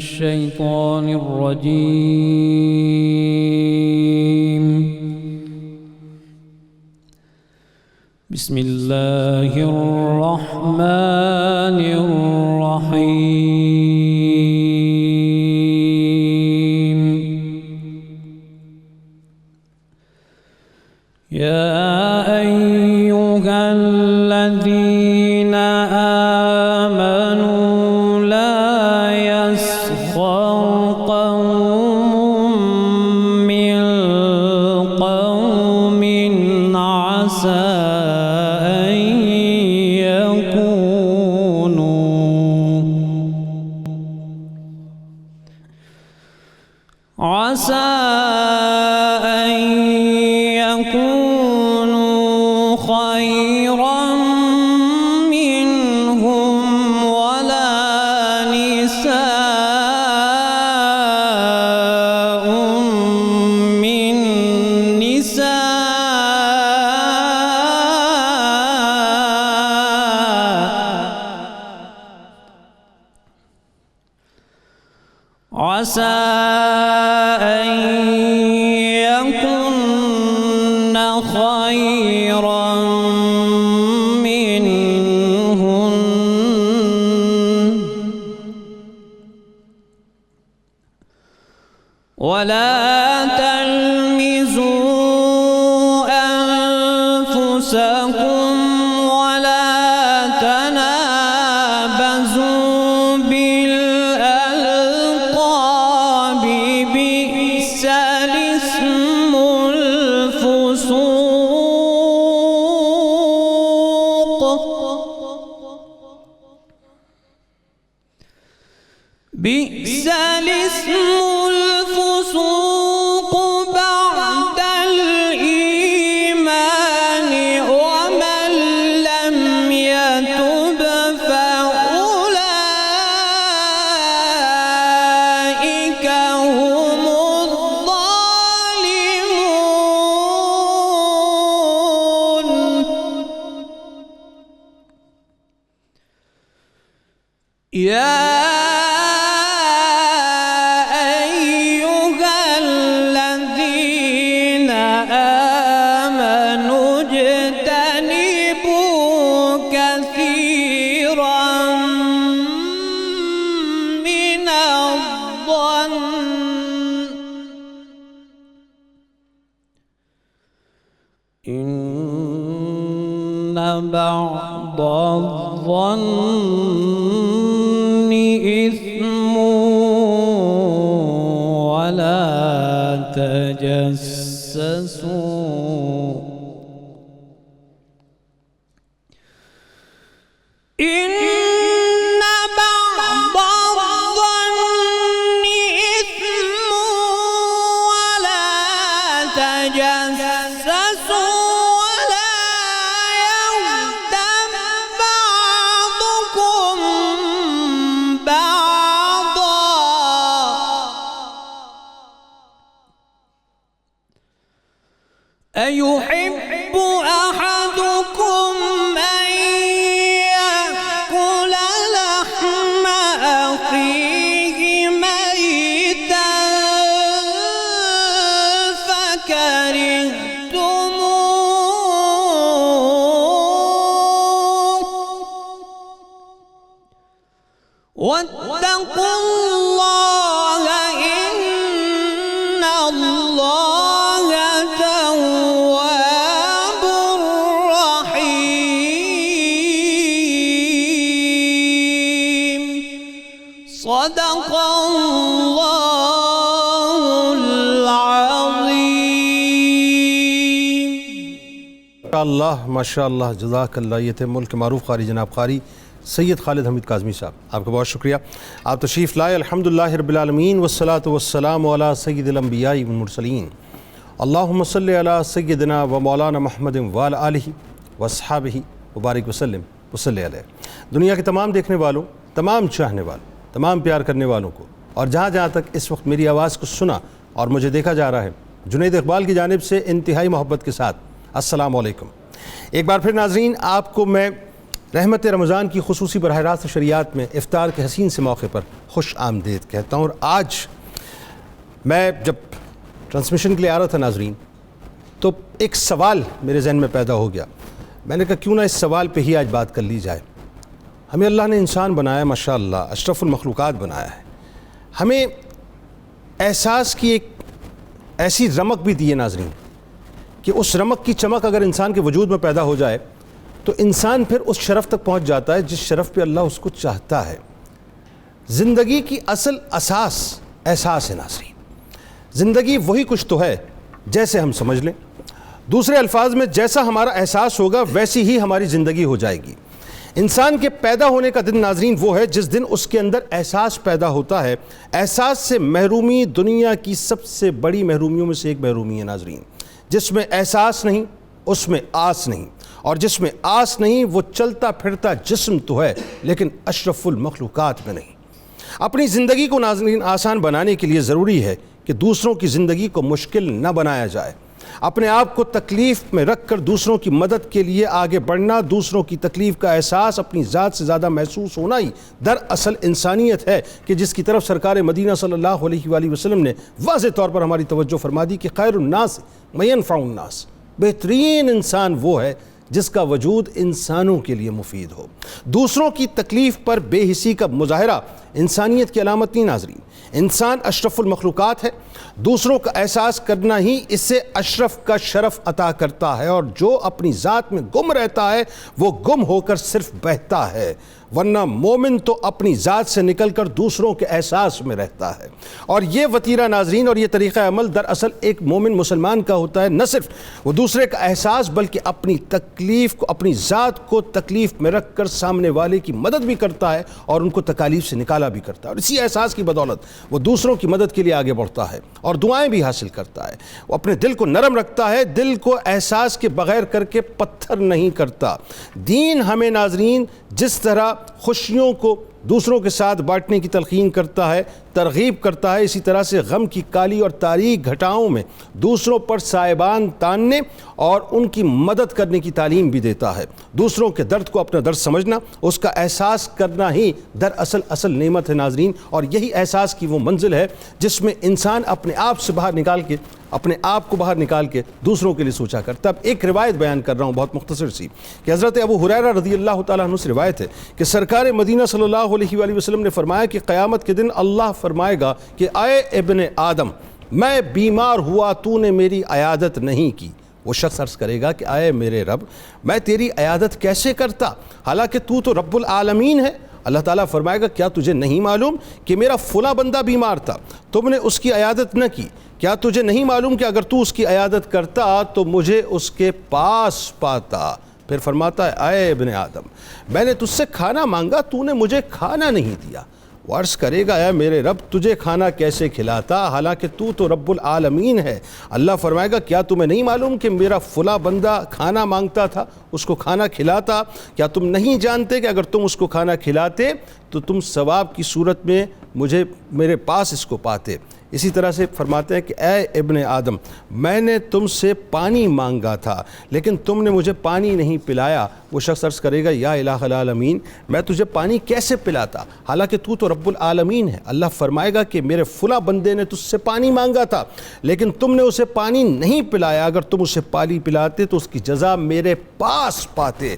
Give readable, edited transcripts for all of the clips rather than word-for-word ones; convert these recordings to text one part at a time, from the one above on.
الشيطان الرجيم. بسم الله الرحمن الرحيم. يا أيها الذين آمنوا لا يسخر قوم من قوم عسى أن يكونوا خيرا منهم ولا نساء من نساء عسى أن يكن خيرا منهن ولا تلمزوا أنفسكم ولا تنابزوا بالألقاب بئس الاسم الفسوق بئس الاسم الفسوق بعد الإيمان ومن لم يتب فأولئك هم الظالمون. يا أيها الذين آمنوا اجتنبوا كثيرا من الظن إن بعض الظن إثم ولا تجسسوا إن بعض الظن إثم ولا تجسسوا ولا يغتب بعضكم بعضا أيحب أحدكم أن يأكل لحم أخيه ميتا فكرهتموه واتقوا الله إن الله تواب رحيم. صدق الله العظيم. اللہ ماشاء اللہ جزاک اللہ. یہ تھے ملک معروف قاری جناب قاری سید خالد حمید کاظمی صاحب، آپ کا بہت شکریہ. آپ تشریف لائے. الحمدللہ رب العالمین والصلاة والسلام علی سید الانبیاء والمرسلین. اللہم صلی علی سیدنا و مولانا محمد وعلی آلہ واصحابہ وبارک وسلم وصلی علیہ. دنیا کے تمام دیکھنے والوں، تمام چاہنے والوں، تمام پیار کرنے والوں کو، اور جہاں جہاں تک اس وقت میری آواز کو سنا اور مجھے دیکھا جا رہا ہے، جنید اقبال کی جانب سے انتہائی محبت کے ساتھ السلام علیکم. ایک بار پھر ناظرین، آپ کو میں رحمت رمضان کی خصوصی براہ راست شریعت میں افطار کے حسین سے موقع پر خوش آمدید کہتا ہوں۔ اور آج میں جب ٹرانسمیشن کے لیے آ رہا تھا ناظرین تو ایک سوال میرے ذہن میں پیدا ہو گیا۔ میں نے کہا کیوں نہ اس سوال پہ ہی آج بات کر لی جائے۔ ہمیں اللہ نے انسان بنایا، ماشاءاللہ اشرف المخلوقات بنایا ہے، ہمیں احساس کی ایک ایسی رمق بھی دی ہے ناظرین کہ اس رمق کی چمک اگر انسان کے وجود میں پیدا ہو جائے تو انسان پھر اس شرف تک پہنچ جاتا ہے جس شرف پہ اللہ اس کو چاہتا ہے۔ زندگی کی اصل اساس احساس ہے ناظرین۔ زندگی وہی کچھ تو ہے جیسے ہم سمجھ لیں، دوسرے الفاظ میں جیسا ہمارا احساس ہوگا ویسی ہی ہماری زندگی ہو جائے گی۔ انسان کے پیدا ہونے کا دن ناظرین وہ ہے جس دن اس کے اندر احساس پیدا ہوتا ہے۔ احساس سے محرومی دنیا کی سب سے بڑی محرومیوں میں سے ایک محرومی ہے ناظرین۔ جس میں احساس نہیں اس میں آس نہیں، اور جس میں آس نہیں وہ چلتا پھرتا جسم تو ہے لیکن اشرف المخلوقات میں نہیں۔ اپنی زندگی کو ناظرین آسان بنانے کے لیے ضروری ہے کہ دوسروں کی زندگی کو مشکل نہ بنایا جائے۔ اپنے آپ کو تکلیف میں رکھ کر دوسروں کی مدد کے لیے آگے بڑھنا، دوسروں کی تکلیف کا احساس اپنی ذات سے زیادہ محسوس ہونا ہی دراصل انسانیت ہے کہ جس کی طرف سرکار مدینہ صلی اللہ علیہ وآلہ وسلم نے واضح طور پر ہماری توجہ فرما دی کہ خیر الناس من ينفع الناس، بہترین انسان وہ ہے جس کا وجود انسانوں کے لیے مفید ہو۔ دوسروں کی تکلیف پر بے حسی کا مظاہرہ انسانیت کی علامت نہیں ناظرین۔ انسان اشرف المخلوقات ہے، دوسروں کا احساس کرنا ہی اسے اشرف کا شرف عطا کرتا ہے، اور جو اپنی ذات میں گم رہتا ہے وہ گم ہو کر صرف بہتا ہے، ورنہ مومن تو اپنی ذات سے نکل کر دوسروں کے احساس میں رہتا ہے۔ اور یہ وتیرہ ناظرین اور یہ طریقہ عمل دراصل ایک مومن مسلمان کا ہوتا ہے، نہ صرف وہ دوسرے کا احساس بلکہ اپنی تکلیف کو، اپنی ذات کو تکلیف میں رکھ کر سامنے والے کی مدد بھی کرتا ہے اور ان کو تکالیف سے نکالا بھی کرتا ہے، اور اسی احساس کی بدولت وہ دوسروں کی مدد کے لیے آگے بڑھتا ہے اور دعائیں بھی حاصل کرتا ہے۔ وہ اپنے دل کو نرم رکھتا ہے، دل کو احساس کے بغیر کر کے پتھر نہیں کرتا۔ دین ہمیں ناظرین جس طرح خوشیوں کو دوسروں کے ساتھ بانٹنے کی تلقین کرتا ہے، ترغیب کرتا ہے، اسی طرح سے غم کی کالی اور تاریک گھٹاؤں میں دوسروں پر سائبان تاننے اور ان کی مدد کرنے کی تعلیم بھی دیتا ہے۔ دوسروں کے درد کو اپنا درد سمجھنا، اس کا احساس کرنا ہی دراصل اصل نعمت ہے ناظرین، اور یہی احساس کی وہ منزل ہے جس میں انسان اپنے آپ سے باہر نکال کے، اپنے آپ کو باہر نکال کے دوسروں کے لیے سوچا کرتا۔ اب ایک روایت بیان کر رہا ہوں بہت مختصر سی کہ حضرت ابو ہریرہ رضی اللہ تعالیٰ عنہ سے روایت ہے کہ سرکار مدینہ صلی اللہ علیہ وآلہ وسلم نے فرمایا کہ قیامت کے دن اللہ فرمائے گا کہ اے ابن آدم، میں بیمار ہوا تو نے میری عیادت نہیں کی۔ وہ شخص عرض کرے گا کہ اے میرے رب، میں تیری عیادت کیسے کرتا حالانکہ تو رب العالمین ہے۔ اللہ تعالیٰ فرمائے گا کیا تجھے نہیں معلوم کہ میرا فلاں بندہ بیمار تھا، تم نے اس کی عیادت نہ کی؟ کیا تجھے نہیں معلوم کہ اگر تو اس کی عیادت کرتا تو مجھے اس کے پاس پاتا؟ پھر فرماتا ہے اے ابن آدم، میں نے تجھ سے کھانا مانگا، تو نے مجھے کھانا نہیں دیا۔ وہ عرض کرے گا اے میرے رب، تجھے کھانا کیسے کھلاتا حالانکہ تو رب العالمین ہے؟ اللہ فرمائے گا کیا تمہیں نہیں معلوم کہ میرا فلاں بندہ کھانا مانگتا تھا، اس کو کھانا کھلاتا؟ کیا تم نہیں جانتے کہ اگر تم اس کو کھانا کھلاتے تو تم ثواب کی صورت میں میرے پاس اس کو پاتے؟ اسی طرح سے فرماتے ہیں کہ اے ابن آدم، میں نے تم سے پانی مانگا تھا لیکن تم نے مجھے پانی نہیں پلایا۔ وہ شخص عرض کرے گا یا الہ العالمین، میں تجھے پانی کیسے پلاتا حالانکہ تو رب العالمین ہے؟ اللہ فرمائے گا کہ میرے فلاں بندے نے تجھ سے پانی مانگا تھا لیکن تم نے اسے پانی نہیں پلایا، اگر تم اسے پانی پلاتے تو اس کی جزا میرے پاس پاتے۔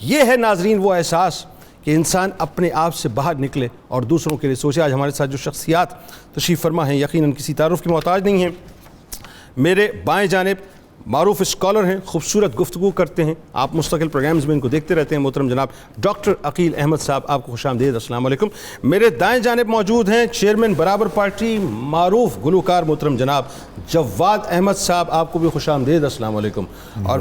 یہ ہے ناظرین وہ احساس کہ انسان اپنے آپ سے باہر نکلے اور دوسروں کے لیے سوچے۔ آج ہمارے ساتھ جو شخصیات تشریف فرما ہیں یقیناً کسی تعارف کی محتاج نہیں ہیں۔ میرے بائیں جانب معروف اسکالر ہیں، خوبصورت گفتگو کرتے ہیں، آپ مستقل پروگرامز میں ان کو دیکھتے رہتے ہیں، محترم جناب ڈاکٹر عقیل احمد صاحب، آپ کو خوش آمدید، السلام علیکم۔ میرے دائیں جانب موجود ہیں چیئرمین برابر پارٹی، معروف گلوکار محترم جناب جواد احمد صاحب، آپ کو بھی خوش آمدید، السلام علیکم۔ اور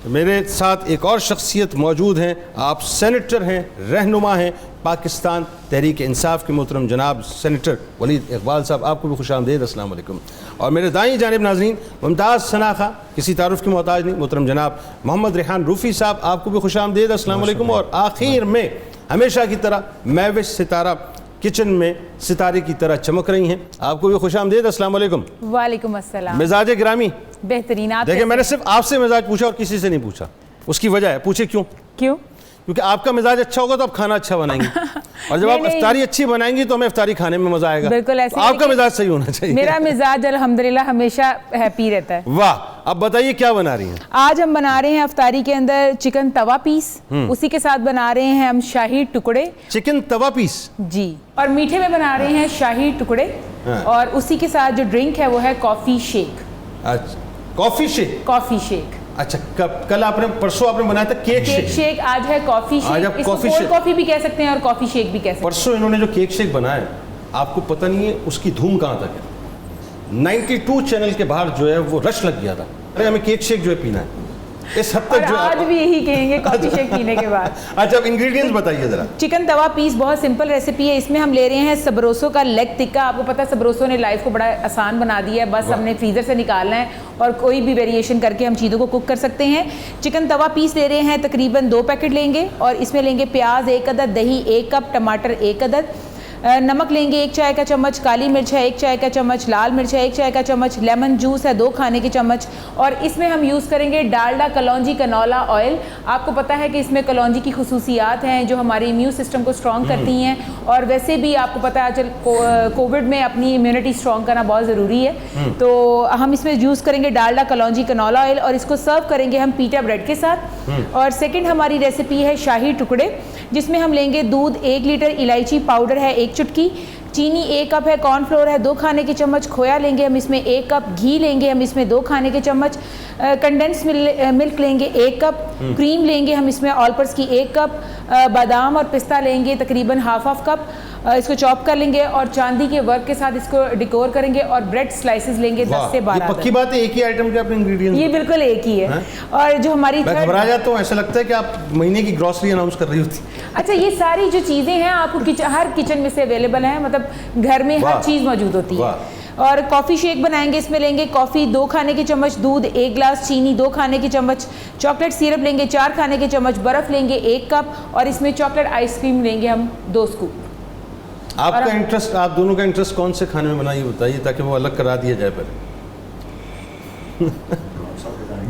میرے ساتھ ایک اور شخصیت موجود ہیں، آپ سینیٹر ہیں، رہنما ہیں پاکستان تحریک انصاف کے محترم جناب سینیٹر ولید اقبال صاحب، آپ کو بھی خوش آمدید، السلام علیکم۔ اور میرے دائیں جانب ناظرین ممتاز شناخہ، کسی تعارف کی محتاج نہیں، محترم جناب محمد ریحان روفی صاحب، آپ کو بھی خوش آمدید، السلام علیکم۔ اور آخر میں ہمیشہ کی طرح مہوش ستارہ کچن میں ستارے کی طرح چمک رہی ہیں، آپ کو بھی خوش آمدید، السلام علیکم۔ وعلیکم السلام۔ مزاج گرامی بہترین۔ آپ دیکھیں میں نے صرف آپ سے مزاج پوچھا اور کسی سے نہیں پوچھا، اس کی وجہ ہے، پوچھے کیوں؟ کیونکہ آپ کا مزاج اچھا ہوگا تو آپ کھانا اچھا بنائیں گی اور جب آپ افطاری اچھی بنائیں گی تو ہمیں افطاری کھانے میں مزہ آئے گا. بالکل ایسے آپ کا مزاج صحیح ہونا چاہیے. میرا مزاج الحمدللہ ہمیشہ ہیپی رہتا ہے. واہ. اب بتائیے کیا بنا رہی ہیں؟ آج ہم بنا رہے ہیں افطاری کے اندر چکن توا پیس, اسی کے ساتھ بنا رہے ہیں ہم شاہی ٹکڑے. چکن توا پیس جی. اور میٹھے میں بنا رہے ہیں شاہی ٹکڑے, اور اسی کے ساتھ جو ڈرنک ہے وہ ہے کافی شیک. اچھا کافی شیک. کافی شیک. اچھا کل آپ نے پرسوں آپ نے بنایا تھا کیک شیک, آج ہے کافی شیک. اس کو کولڈ کافی بھی کہہ سکتے ہیں اور کافی شیک بھی کہہ سکتے ہیں. پرسوں انہوں نے جو کیک شیک بنایا آپ کو پتہ نہیں ہے اس کی دھوم کہاں تک ہے. 92 چینل کے باہر جو ہے وہ رش لگ گیا تھا, ارے ہمیں کیک شیک جو ہے پینا ہے. اس حد تک جو آج بھی یہی کہیں گے کافی شیک پینے کے بعد. اچھا اب انگریڈینٹس بتائیے ذرا. چکن توا پیس بہت سمپل ریسیپی ہے. اس میں ہم لے رہے ہیں سبروسو کا لیگ ٹکا. آپ کو پتہ ہے سبروسو نے لائف کو بڑا آسان بنا دیا ہے, بس ہم نے فریزر سے نکالنا ہے اور کوئی بھی ویریشن کر کے ہم چیزوں کو کوک کر سکتے ہیں. چکن توا پیس لے رہے ہیں, تقریباً 2 پیکٹ لیں گے, اور اس میں لیں گے پیاز 1 عدد, دہی 1 کپ, ٹماٹر 1 عدد, نمک لیں گے 1 چائے کا چمچ, کالی مرچ ہے 1 چائے کا چمچ, لال مرچ ہے 1 چائے کا چمچ, لیمن جوس ہے 2 کھانے کے چمچ, اور اس میں ہم یوز کریں گے ڈالڈا کلونجی کنولا آئل. آپ کو پتہ ہے کہ اس میں کلونجی کی خصوصیات ہیں جو ہمارے امیون سسٹم کو اسٹرانگ کرتی ہیں, اور ویسے بھی آپ کو پتہ ہے آج کووڈ میں اپنی امیونٹی اسٹرانگ کرنا بہت ضروری ہے. تو ہم اس میں یوز کریں گے ڈالڈا کلونجی کنولا آئل, اور اس کو سرو کریں گے ہم پیٹا بریڈ کے ساتھ. اور سیکنڈ ہماری ریسیپی ہے شاہی ٹکڑے, جس میں ہم لیں گے دودھ 1 لیٹر, الائچی پاؤڈر ہے 1 چٹکی, چینی 1 کپ ہے, کارن فلور ہے 2 کھانے کے چمچ, کھویا لیں گے ہم اس میں 1 کپ, گھی لیں گے ہم اس میں 2 کھانے کے چمچ, کنڈنس ملک لیں گے 1 کپ, کریم لیں گے ہم اس میں آل پرپز کی 1 کپ, بادام اور پستہ لیں گے تقریباً ہاف کپ. اس کو چاپ کر لیں گے اور چاندی کے ورک کے ساتھ اس کو ڈیکور کریں گے, اور بریڈ سلائسز لیں گے 10 سے 12. یہ پکی بات ہے ایک ہی آئٹم کے اپنے انگریڈینٹس, یہ بالکل ایک ہی ہے. اور جو ہماری میں گھبرا جاتا ہوں, ایسا لگتا ہے کہ آپ مہینے کی گروسری اناؤنس کر رہی ہوتی. اچھا یہ ساری جو چیزیں ہیں آپ کو ہر کچن میں سے اویلیبل ہیں, مطلب گھر میں ہر چیز موجود ہوتی ہے. اور کافی شیک بنائیں گے, اس میں لیں گے کافی 2 کھانے کے چمچ, دودھ 1 گلاس, چینی 2 کھانے کے چمچ, چاکلیٹ سیرپ لیں گے 4 کھانے کے چمچ, برف لیں گے 1 کپ, اور اس میں چاکلیٹ آئس کریم لیں گے ہم 2 سکوپ. آپ کا انٹرسٹ, آپ دونوں کا انٹرسٹ کون سے کھانے میں بنا یہ بتائیے تاکہ وہ الگ کرا دیا جائے. پہلے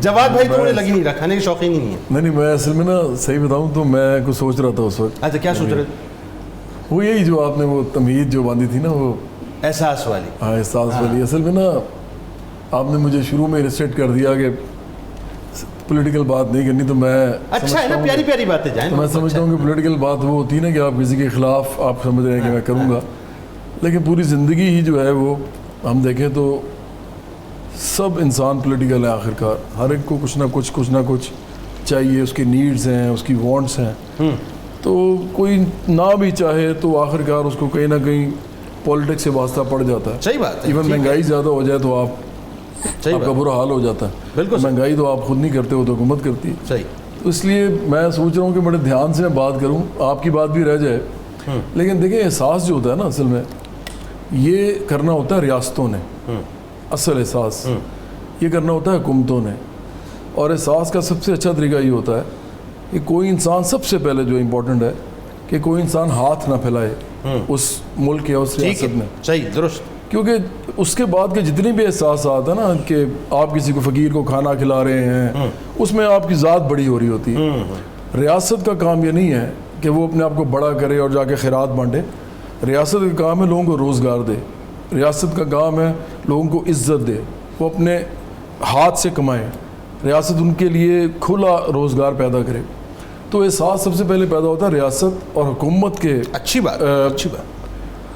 جواد بھائی تو لگی نہیں رہا, کھانے کی شوقین ہی نہیں ہے. نہیں میں اصل میں نا صحیح بتاؤں تو میں کچھ سوچ رہا تھا اس وقت. اچھا کیا سوچ رہے تھے؟ وہ یہی جو آپ نے وہ تمہید جو باندھی تھی نا, وہ احساس والی. ہاں احساس والی. اصل میں نا آپ نے مجھے شروع میں ریسٹریکٹ کر دیا کہ پولیٹیکل بات نہیں کرنی, تو میں اچھا ہے نا, پیاری پیاری باتیں جائیں. تو میں سمجھتا ہوں کہ پولیٹیکل بات وہ ہوتی ہے نا کہ آپ کسی کے خلاف آپ سمجھ رہے ہیں کہ میں کروں گا, لیکن پوری زندگی ہی جو ہے وہ ہم دیکھیں تو سب انسان پولیٹیکل ہے آخر کار. ہر ایک کو کچھ نہ کچھ چاہیے, اس کی نیڈز ہیں, اس کی وانٹس ہیں. تو کوئی نہ بھی چاہے تو آخر کار اس کو کہیں نہ کہیں پولیٹکس سے واسطہ پڑ جاتا ہے. صحیح بات ہے. ایون مہنگائی زیادہ ہو جائے تو آپ کا برا حال ہو جاتا ہے. بالکل مہنگائی تو آپ خود نہیں کرتے ہو تو حکومت کرتی ہے. صحیح. تو اس لیے میں سوچ رہا ہوں کہ بڑے دھیان سے میں بات کروں, آپ کی بات بھی رہ جائے. لیکن دیکھیں احساس جو ہوتا ہے نا اصل میں یہ کرنا ہوتا ہے ریاستوں نے, اصل احساس یہ کرنا ہوتا ہے حکومتوں نے. اور احساس کا سب سے اچھا طریقہ یہ ہوتا ہے کہ کوئی انسان, سب سے پہلے جو امپورٹنٹ ہے کہ کوئی انسان ہاتھ نہ پھیلائے اس ملک یا اس ریاست میں. صحیح درست. کیونکہ اس کے بعد کے جتنے بھی احساسات ہیں نا کہ آپ کسی کو فقیر کو کھانا کھلا رہے ہیں, اس میں آپ کی ذات بڑی ہو رہی ہوتی ہے. ریاست کا کام یہ نہیں ہے کہ وہ اپنے آپ کو بڑا کرے اور جا کے خیرات بانٹے. ریاست کا کام ہے لوگوں کو روزگار دے. ریاست کا کام ہے لوگوں کو عزت دے, وہ اپنے ہاتھ سے کمائیں. ریاست ان کے لیے کھلا روزگار پیدا کرے. تو احساس سب سے پہلے پیدا ہوتا ہے ریاست اور حکومت کے اچھی بات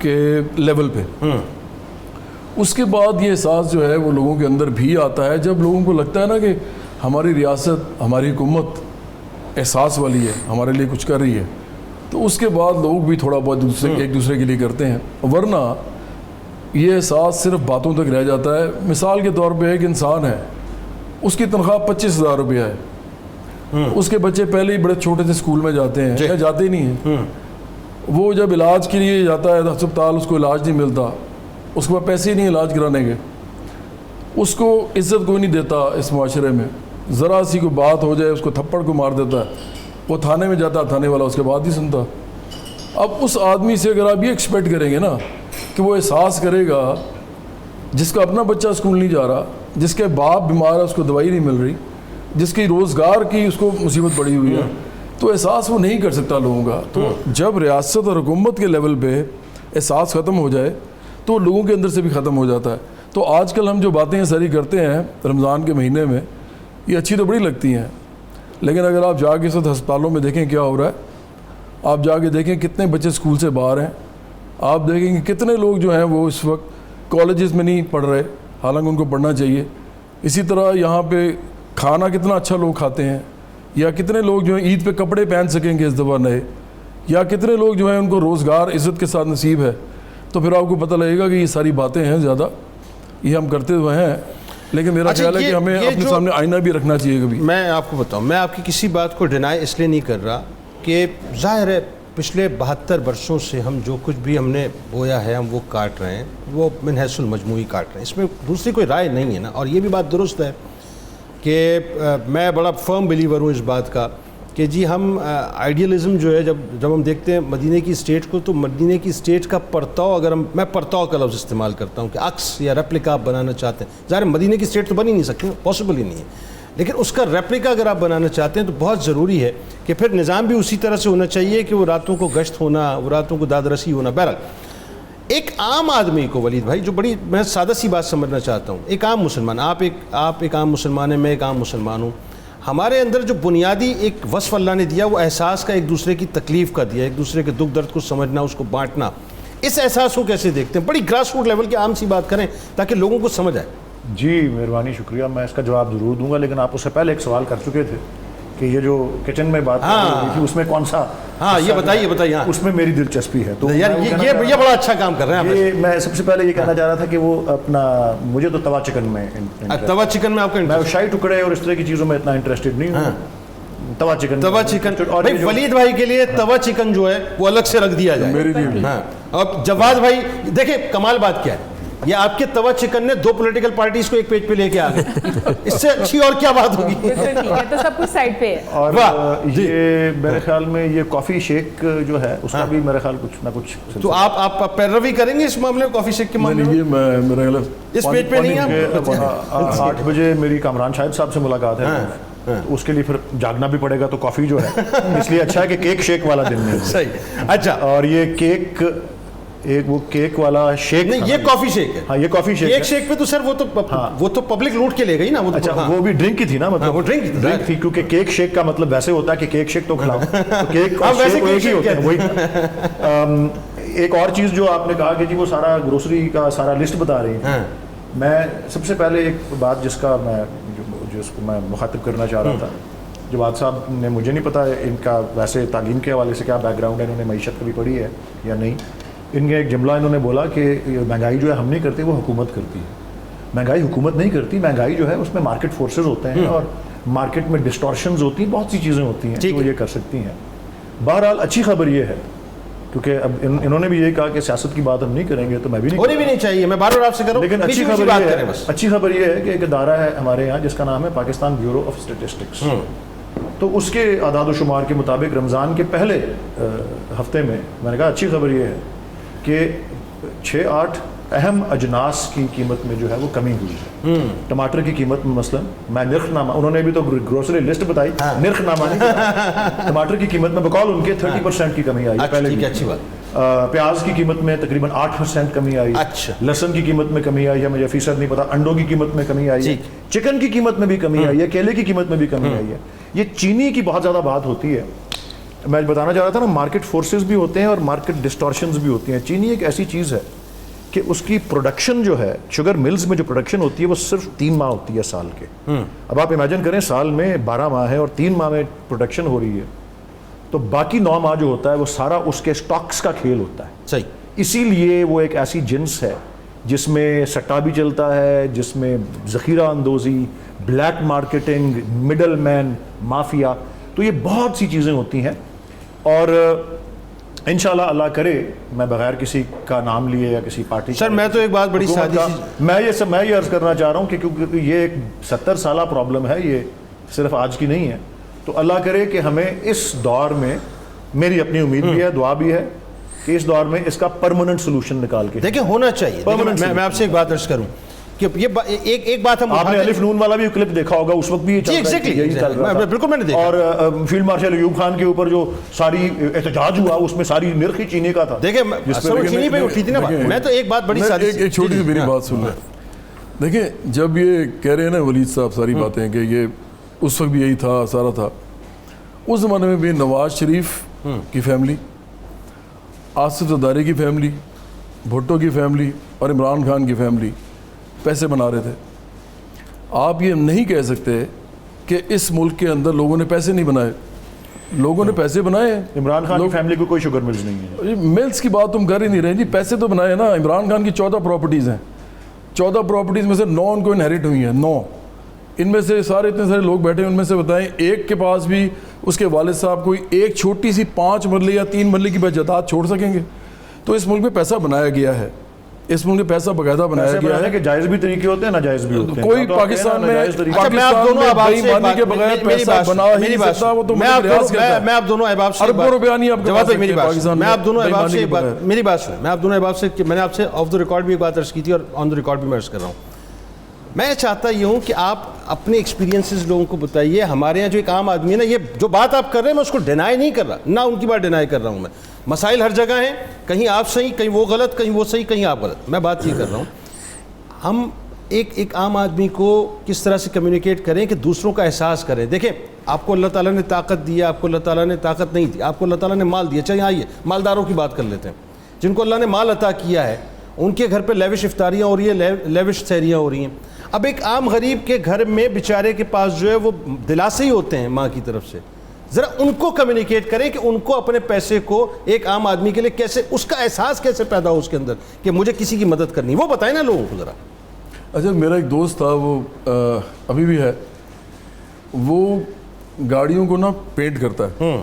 کے لیول پہ. اس کے بعد یہ احساس جو ہے وہ لوگوں کے اندر بھی آتا ہے جب لوگوں کو لگتا ہے نا کہ ہماری ریاست, ہماری حکومت احساس والی ہے, ہمارے لیے کچھ کر رہی ہے. تو اس کے بعد لوگ بھی تھوڑا بہت ایک دوسرے کے لیے کرتے ہیں. ورنہ یہ احساس صرف باتوں تک رہ جاتا ہے. مثال کے طور پہ ایک انسان ہے, اس کی تنخواہ 25,000 روپیہ ہے, اس کے بچے پہلے ہی بڑے چھوٹے سے اسکول میں جاتے ہیں یا جاتے ہی نہیں ہیں. وہ جب علاج کے لیے جاتا ہے ہسپتال, اس کو علاج نہیں ملتا, اس کے پاس پیسے ہی نہیں علاج کرانے کے. اس کو عزت کوئی نہیں دیتا اس معاشرے میں. ذرا سی کوئی بات ہو جائے اس کو تھپڑ کو مار دیتا ہے. وہ تھانے میں جاتا, تھانے والا اس کے بات ہی سنتا. اب اس آدمی سے اگر آپ یہ ایکسپیکٹ کریں گے نا کہ وہ احساس کرے گا, جس کا اپنا بچہ اسکول نہیں جا رہا, جس کے باپ بیمار ہے اس کو دوائی نہیں مل رہی, جس کی روزگار کی اس کو مصیبت پڑی ہوئی ہے, تو احساس وہ نہیں کر سکتا لوگوں کا. تو جب ریاست اور حکومت کے لیول پہ احساس ختم ہو جائے تو لوگوں کے اندر سے بھی ختم ہو جاتا ہے. تو آج کل ہم جو باتیں ساری کرتے ہیں رمضان کے مہینے میں, یہ اچھی تو بڑی لگتی ہیں, لیکن اگر آپ جا کے اس وقت ہسپتالوں میں دیکھیں کیا ہو رہا ہے, آپ جا کے دیکھیں کتنے بچے اسکول سے باہر ہیں, آپ دیکھیں کہ کتنے لوگ جو ہیں وہ اس وقت کالجز میں نہیں پڑھ رہے حالانکہ ان کو پڑھنا چاہیے. اسی طرح یہاں پہ کھانا کتنا اچھا لوگ کھاتے ہیں, یا کتنے لوگ جو ہیں عید پہ کپڑے پہن سکیں گے اس دفعہ نئے, یا کتنے لوگ جو ہیں ان کو روزگار عزت کے ساتھ نصیب ہے. تو پھر آپ کو پتہ لگے گا کہ یہ ساری باتیں ہیں زیادہ یہ ہم کرتے ہوئے ہیں, لیکن میرا خیال ہے کہ ہمیں اپنے سامنے آئینہ بھی رکھنا چاہیے کبھی. میں آپ کو بتاؤں, میں آپ کی کسی بات کو ڈینائی اس لیے نہیں کر رہا کہ ظاہر ہے پچھلے 72 برسوں سے ہم جو کچھ بھی ہم نے بویا ہے ہم وہ کاٹ رہے ہیں, وہ من حیث المجموعی کاٹ رہے ہیں, اس میں دوسری کوئی رائے نہیں ہے نا. اور یہ بھی بات درست ہے کہ میں بڑا فرم بلیور ہوں اس بات کا کہ جی ہم آئیڈیلزم جو ہے جب ہم دیکھتے ہیں مدینہ کی اسٹیٹ کو, تو مدینہ کی اسٹیٹ کا پرتاؤ, اگر میں پرتاؤ کا لفظ استعمال کرتا ہوں کہ عکس یا ریپلیکا آپ بنانا چاہتے ہیں, ظاہر مدینہ کی اسٹیٹ تو بن ہی نہیں سکتی, پاسبل ہی نہیں ہے, لیکن اس کا ریپلیکا اگر آپ بنانا چاہتے ہیں تو بہت ضروری ہے کہ پھر نظام بھی اسی طرح سے ہونا چاہیے کہ وہ راتوں کو گشت ہونا, وہ راتوں کو داد رسی ہونا. بہرحال ایک عام آدمی کو, ولید بھائی, جو بڑی میں سادہ سی بات سمجھنا چاہتا ہوں, ایک عام مسلمان, آپ ایک عام مسلمان ہیں, میں ایک عام مسلمان ہوں, ہمارے اندر جو بنیادی ایک وصف اللہ نے دیا وہ احساس کا, ایک دوسرے کی تکلیف کا دیا, ایک دوسرے کے دکھ درد کو سمجھنا, اس کو بانٹنا, اس احساس کو کیسے دیکھتے ہیں؟ بڑی گراس روٹ لیول کی عام سی بات کریں تاکہ لوگوں کو سمجھ آئے. جی مہربانی, شکریہ. میں اس کا جواب ضرور دوں گا, لیکن آپ اس سے پہلے ایک سوال کر چکے تھے کہ یہ جو کچن میں بات ہوئی تھی اس میں کون سا, ہاں یہ بتائیے. اس میں میری دلچسپی ہے. تو یار یہ بڑا اچھا کام کر رہے ہیں. میں سب سے پہلے یہ کہنا چاہ رہا تھا کہ وہ اپنا, مجھے تو توا چکن میں آپ کا, میں شاہی ٹکڑے اور اس طرح کی چیزوں میں اتنا انٹرسٹڈ نہیں ہوں. توا چکن اور ولید بھائی کے لیے توا چکن جو ہے وہ الگ سے رکھ دیا جائے. ہاں, اور جواد بھائی دیکھیں کمال بات کیا ہے, یہ آپ کے توا چکن نے 2 پولیٹیکل پارٹیز کو ایک پیج پہ لے کے آ گئے, اس سے اچھی اور کیا بات ہوگی. تو سب کچھ سائڈ پہ ہے. اور یہ میرے خیال میں یہ کافی شیک جو ہے اس کا بھی میرے خیال کچھ نہ کچھ, تو آپ پیروی کریں گے اس معاملے میں, کافی شیک کے معاملے میں؟ میرا خیال اس پیج پہ نہیں ہے. 8 بجے میری کامران شاہد صاحب سے ملاقات ہے, اس کے لیے پھر جاگنا بھی پڑے گا, تو کافی جو ہے اس لیے اچھا ہے کہ کیک شیک والا دن نہیں. صحیح. اچھا, اور یہ کیک, ایک وہ کیک والا شیک نہیں, یہ کافی شیک ہے. ہاں یہ کافی شیک. ایک شیک پہ تو سر وہ تو پبلک لوٹ کے لے گئی نا. اچھا وہ بھی ڈرنک کی تھی نا, مطلب وہ ڈرنک تھی, کیونکہ کیک شیک کا مطلب ویسے ہوتا ہے کہ کیک شیک تو کھلاؤ, تو کیک ویسے ہوتا ہے وہی. ایک اور چیز جو آپ نے کہا کہ جی وہ سارا گروسری کا سارا لسٹ بتا رہی ہیں, میں سب سے پہلے ایک بات جس کو میں مخاطب کرنا چاہ رہا تھا, جواد صاحب نے, مجھے نہیں پتا ان کا ویسے تعلیم کے حوالے سے کیا بیک گراؤنڈ ہے, انہوں نے معیشت کبھی پڑھی ہے یا نہیں, ان کے ایک جملہ انہوں نے بولا کہ مہنگائی جو ہے ہم نہیں کرتے, وہ حکومت کرتی ہے. مہنگائی حکومت نہیں کرتی, مہنگائی جو ہے اس میں مارکیٹ فورسز ہوتے ہیں اور مارکیٹ میں ڈسٹورشنز ہوتی ہیں, بہت سی چیزیں ہوتی ہیں جو یہ کر سکتی ہیں. بہرحال اچھی خبر یہ ہے, کیونکہ اب انہوں نے بھی یہ کہا کہ سیاست کی بات ہم نہیں کریں گے, تو میں بھی نہیں, ہونے بھی نہیں چاہیے, میں بار بار آپ سے کروں, لیکن اچھی خبر یہ ہے کہ ایک ادارہ ہے ہمارے یہاں جس کا نام ہے پاکستان بیورو آف اسٹیٹسٹکس. تو اس کے اعداد و شمار کے مطابق رمضان کے پہلے ہفتے میں نے کہا اچھی خبر یہ ہے کہ 6-8 اہم اجناس کی قیمت میں جو ہے وہ کمی ہوئی ہے. ٹماٹر کی قیمت میں مثلا, میں نرخ نامہ, انہوں نے بھی تو گروسری لسٹ بتائی, نرخ نامہ نہیں, ٹماٹر کی قیمت میں بقول ان کے 30% کی کمی آئی ہے پہلے. اچھی بات. پیاز کی قیمت میں تقریباً 8% کمی آئی. لہسن کی قیمت میں کمی آئی ہے, مجھے فیصد نہیں پتا. انڈوں کی قیمت میں کمی آئی ہے, چکن کی قیمت میں بھی کمی آئی ہے, کیلے کی قیمت میں بھی کمی آئی ہے. یہ چینی کی بہت زیادہ بات ہوتی ہے. میں بتانا چاہ رہا تھا نا, مارکیٹ فورسز بھی ہوتے ہیں اور مارکیٹ ڈسٹورشنز بھی ہوتی ہیں. چینی ایک ایسی چیز ہے کہ اس کی پروڈکشن جو ہے, شوگر ملز میں جو پروڈکشن ہوتی ہے وہ صرف 3 ماہ ہوتی ہے سال کے. اب آپ امیجن کریں سال میں 12 ماہ ہے اور 3 ماہ میں پروڈکشن ہو رہی ہے, تو باقی 9 ماہ جو ہوتا ہے وہ سارا اس کے سٹاکس کا کھیل ہوتا ہے. صحیح. اسی لیے وہ ایک ایسی جنس ہے جس میں سٹا بھی چلتا ہے, جس میں ذخیرہ اندوزی, black marketing, middleman, mafia, تو یہ بہت سی چیزیں ہوتی ہیں. اور انشاءاللہ اللہ کرے, میں بغیر کسی کا نام لیے یا کسی پارٹی, سر میں تو ایک بات بڑی سادی سی, میں یہ عرض کرنا چاہ رہا ہوں کہ کیونکہ یہ ایک 70 سالہ پرابلم ہے, یہ صرف آج کی نہیں ہے. تو اللہ کرے کہ ہمیں اس دور میں, میری اپنی امید بھی ہے, دعا بھی ہے کہ اس دور میں اس کا پرماننٹ سولوشن نکال کے دیکھیں ہونا چاہیے. میں آپ سے ایک بات عرض کروں, کہ یہ ایک بات ہم آپ نے الف نون والا بھی کلپ دیکھا ہوگا, اس وقت بھی یہ چل رہا ہے, یہی چل رہا تھا. بالکل میں نے دیکھا. اور فیلڈ مارشل ایوب خان کے اوپر جو ساری احتجاج ہوا اس میں ساری نرخ ہی چینے کا تھا. دیکھیں چینی پہ اٹھی تھی نا. میں تو ایک بات بڑی سادی, ایک چھوٹی سی میری بات سن لیں. دیکھیں جب یہ کہہ رہے ہیں نا ولید صاحب ساری باتیں کہ یہ اس وقت بھی یہی تھا, سارا تھا, اس زمانے میں بھی نواز شریف کی فیملی, آصف زرداری کی فیملی, بھٹو کی فیملی اور عمران خان کی فیملی پیسے بنا رہے تھے. آپ یہ نہیں کہہ سکتے کہ اس ملک کے اندر لوگوں نے پیسے نہیں بنائے. لوگوں نے پیسے بنائے ہیں. عمران خان کی فیملی کو کوئی شوگر ملز نہیں ہے. ملز کی بات تم کر ہی نہیں رہے جی, پیسے تو بنائے نا. عمران خان کی 14 پراپرٹیز ہیں, 14 پراپرٹیز میں سے 9 ان کو انہیریٹ ہوئی ہیں, 9. ان میں سے سارے اتنے سارے لوگ بیٹھے ہیں, ان میں سے بتائیں ایک کے پاس بھی اس کے والد صاحب کوئی ایک چھوٹی سی 5 مرلے یا 3 مرلے کی جائیداد چھوڑ سکیں گے؟ تو اس ملک میں پیسہ بنایا گیا ہے, اس ملک میں پیسہ باقاعدہ بنایا گیا ہے کہ جائز بھی طریقے ہوتے ہیں, ناجائز بھی ہوتے ہیں. کوئی پاکستان میں میں آپ دونوں احباب سے بےایمانی کے بغیر پیسہ بنا ہی نہیں سکتا. وہ تو میں آپ دونوں احباب سے اربوں روپیہ نہیں آپ کے پاس میری بات, میں آپ دونوں احباب سے میری بات سنیں. میں آپ دونوں احباب سے, میں نے آپ سے آف دا ریکارڈ بھی ایک بات عرض کی تھی اور آن دا ریکارڈ بھی میں عرض کر رہا ہوں. میں چاہتا یہ ہوں کہ آپ اپنے ایکسپیرینسز لوگوں کو بتائیے. ہمارے یہاں جو ایک عام آدمی ہے نا, یہ جو بات آپ کر رہے ہیں میں اس کو ڈینائی نہیں کر رہا, نہ ان کی بات ڈینائی کر رہا ہوں میں. مسائل ہر جگہ ہیں, کہیں آپ صحیح, کہیں وہ غلط, کہیں وہ صحیح, کہیں آپ غلط. میں بات یہ کر رہا ہوں ہم ایک عام آدمی کو کس طرح سے کمیونیکیٹ کریں کہ دوسروں کا احساس کریں. دیکھیں آپ کو اللہ تعالیٰ نے طاقت دیا, آپ کو اللہ تعالیٰ نے طاقت نہیں دی, آپ کو اللہ تعالیٰ نے مال دیا. چاہے آئیے مالداروں کی بات کر لیتے ہیں, جن کو اللہ نے مال عطا کیا ہے, ان کے گھر پہ لیوش افطاریاں ہو رہی ہیں, لیوش سحریاں ہو رہی ہیں. اب ایک عام غریب کے گھر میں بیچارے کے پاس جو ہے وہ دلاسے ہی ہوتے ہیں ماں کی طرف سے. ذرا ان کو کمیونیکیٹ کریں کہ ان کو اپنے پیسے کو ایک عام آدمی کے لیے کیسے, اس کا احساس کیسے پیدا ہو اس کے اندر کہ مجھے کسی کی مدد کرنی, وہ بتائیں نا لوگوں کو ذرا. اچھا میرا ایک دوست تھا, وہ ابھی بھی ہے, وہ گاڑیوں کو نا پینٹ کرتا ہے,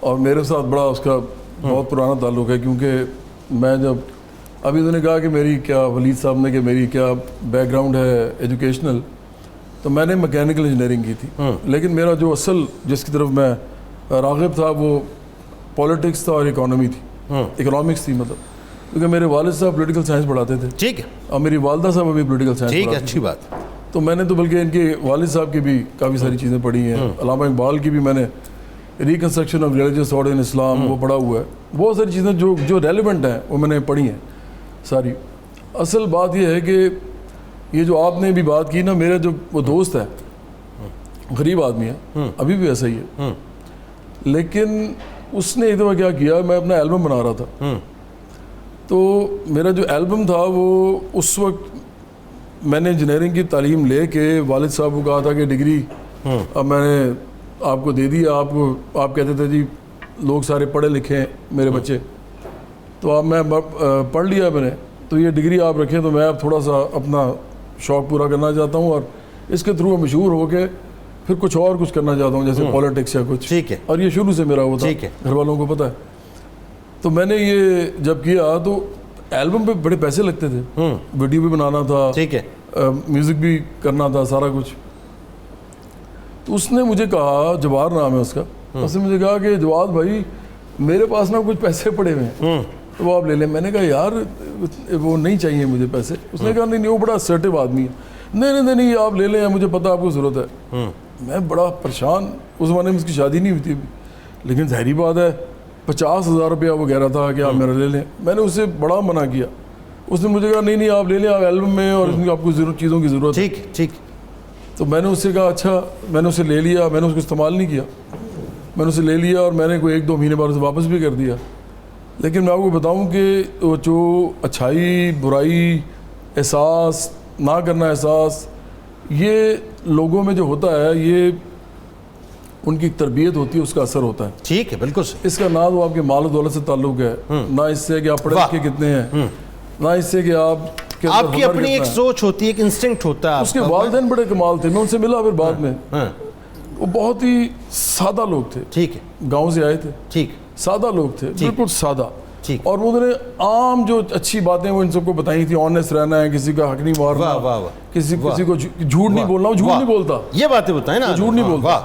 اور میرے ساتھ بڑا اس کا بہت پرانا تعلق ہے. کیونکہ میں جب ابھی تو نے کہا کہ میری کیا, ولید صاحب نے کہ میری کیا بیک گراؤنڈ ہے ایجوکیشنل, تو میں نے میکینیکل انجینئرنگ کی تھی. لیکن میرا جو اصل جس کی طرف میں راغب تھا وہ پولیٹکس تھا اور اکانومی تھی, اکنامکس تھی. مطلب کیونکہ میرے والد صاحب پولیٹیکل سائنس پڑھاتے تھے, ٹھیک ہے, اور میری والدہ صاحب ابھی پولیٹیکل سائنس ٹھیک ہے, اچھی بات. تو میں نے تو بلکہ ان کے والد صاحب کی بھی کافی ساری چیزیں پڑھی ہیں. علامہ اقبال کی بھی میں نے reconstruction of religious order in Islam وہ پڑھا ہوا ہے. بہت ساری چیزیں جو ریلیونٹ ہیں وہ میں نے پڑھی ہیں ساری. اصل بات یہ ہے کہ یہ جو آپ نے بھی بات کی نا, میرا جو وہ دوست ہے غریب آدمی ہے, ابھی بھی ایسا ہی ہے, لیکن اس نے ایک دفعہ کیا کیا, میں اپنا البم بنا رہا تھا, تو میرا جو البم تھا وہ اس وقت میں نے انجینئرنگ کی تعلیم لے کے والد صاحب کو کہا تھا کہ ڈگری اب میں نے آپ کو دے دی. آپ کہتے تھے جی لوگ سارے پڑھے لکھے ہیں میرے بچے, تو اب میں پڑھ لیا میں نے, تو یہ ڈگری آپ رکھیں, تو میں اب تھوڑا سا اپنا شوق پورا کرنا چاہتا ہوں, اور اس کے تھرو مشہور ہو کے پھر کچھ کرنا چاہتا ہوں, جیسے پالیٹکس یا کچھ. ٹھیک ہے, اور یہ شروع سے میرا وہ تھا, گھر والوں کو پتہ ہے. تو میں نے یہ جب کیا تو البم پہ بڑے پیسے لگتے تھے, ویڈیو بھی بنانا تھا, ٹھیک ہے, میوزک بھی کرنا تھا, سارا کچھ. تو اس نے مجھے کہا, جوار نام ہے اس کا, اس نے مجھے کہا کہ جواد بھائی میرے پاس نا کچھ پیسے پڑے ہوئے ہیں, تو وہ آپ لے لیں. میں نے کہا یار وہ نہیں چاہیے مجھے پیسے. اس نے کہا نہیں وہ بڑا اسرٹیو آدمی ہے, نہیں آپ لے لیں, مجھے پتہ آپ کو ضرورت ہے. میں بڑا پریشان, اس زمانے میں اس کی شادی نہیں ہوئی تھی, لیکن ظاہری بات ہے 50,000 روپیہ وہ کہہ رہا تھا کہ آپ میرا لے لیں. میں نے اسے بڑا منع کیا. اس نے مجھے کہا نہیں آپ لے لیں, آپ البم میں, اور اس میں آپ کو چیزوں کی ضرورت ہے. ٹھیک. تو میں نے اس سے کہا اچھا, میں نے اسے لے لیا, میں نے اس کو استعمال نہیں کیا, میں نے اسے لے لیا, اور میں نے کوئی 1-2 مہینے بعد اسے واپس بھی کر دیا. لیکن میں آپ کو بتاؤں کہ جو اچھائی برائی احساس نہ کرنا احساس, یہ لوگوں میں جو ہوتا ہے, یہ ان کی تربیت ہوتی ہے, اس کا اثر ہوتا ہے. ٹھیک ہے, بالکل. اس کا نہ تو آپ کے مال و دولت سے تعلق ہے, نہ اس سے کہ آپ پڑھے لکھے کتنے ہیں, نہ اس سے کہ آپ کی اپنی ایک سوچ ہوتی ہے, ایک انسٹنکٹ ہوتا ہے. اس کے والدین بڑے کمال تھے, میں ان سے ملا پھر بعد میں, وہ بہت ہی سادہ لوگ تھے. ٹھیک ہے, گاؤں سے آئے تھے, ٹھیک, سادہ لوگ تھے, بالکل سادہ. اور انہوں نے عام جو اچھی باتیں وہ ان سب کو بتائی تھی, آنیسٹ رہنا ہے, کسی کا حق نہیں مارنا, کسی کو جھوٹ نہیں بولنا, وہ جھوٹ نہیں بولتا, یہ باتیں بتائیں نا, جھوٹ نہیں بولتا.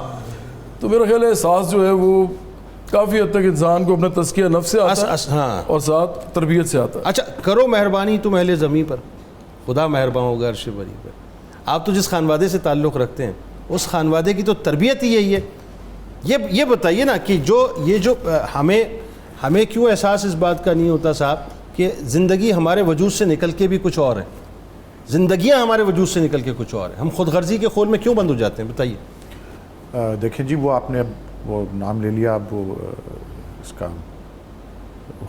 تو میرا خیال ہے احساس جو ہے وہ کافی حد تک انسان کو اپنا تزکیہ نفس سے آتا ہے, اور ساتھ تربیت سے آتا ہے. اچھا کرو مہربانی تم اہل زمین پر, خدا مہربان ہوگا عرش بری پر. آپ تو جس خانوادے سے تعلق رکھتے ہیں اس خانوادے کی تو تربیت ہی یہی ہے. یہ بتائیے نا کہ جو ہمیں کیوں احساس اس بات کا نہیں ہوتا صاحب کہ زندگی ہمارے وجود سے نکل کے بھی کچھ اور ہے, زندگیاں ہمارے وجود سے نکل کے کچھ اور ہے, ہم خود غرضی کے خول میں کیوں بند ہو جاتے ہیں؟ بتائیے. دیکھیں جی, وہ آپ نے وہ نام لے لیا, اب وہ اس کا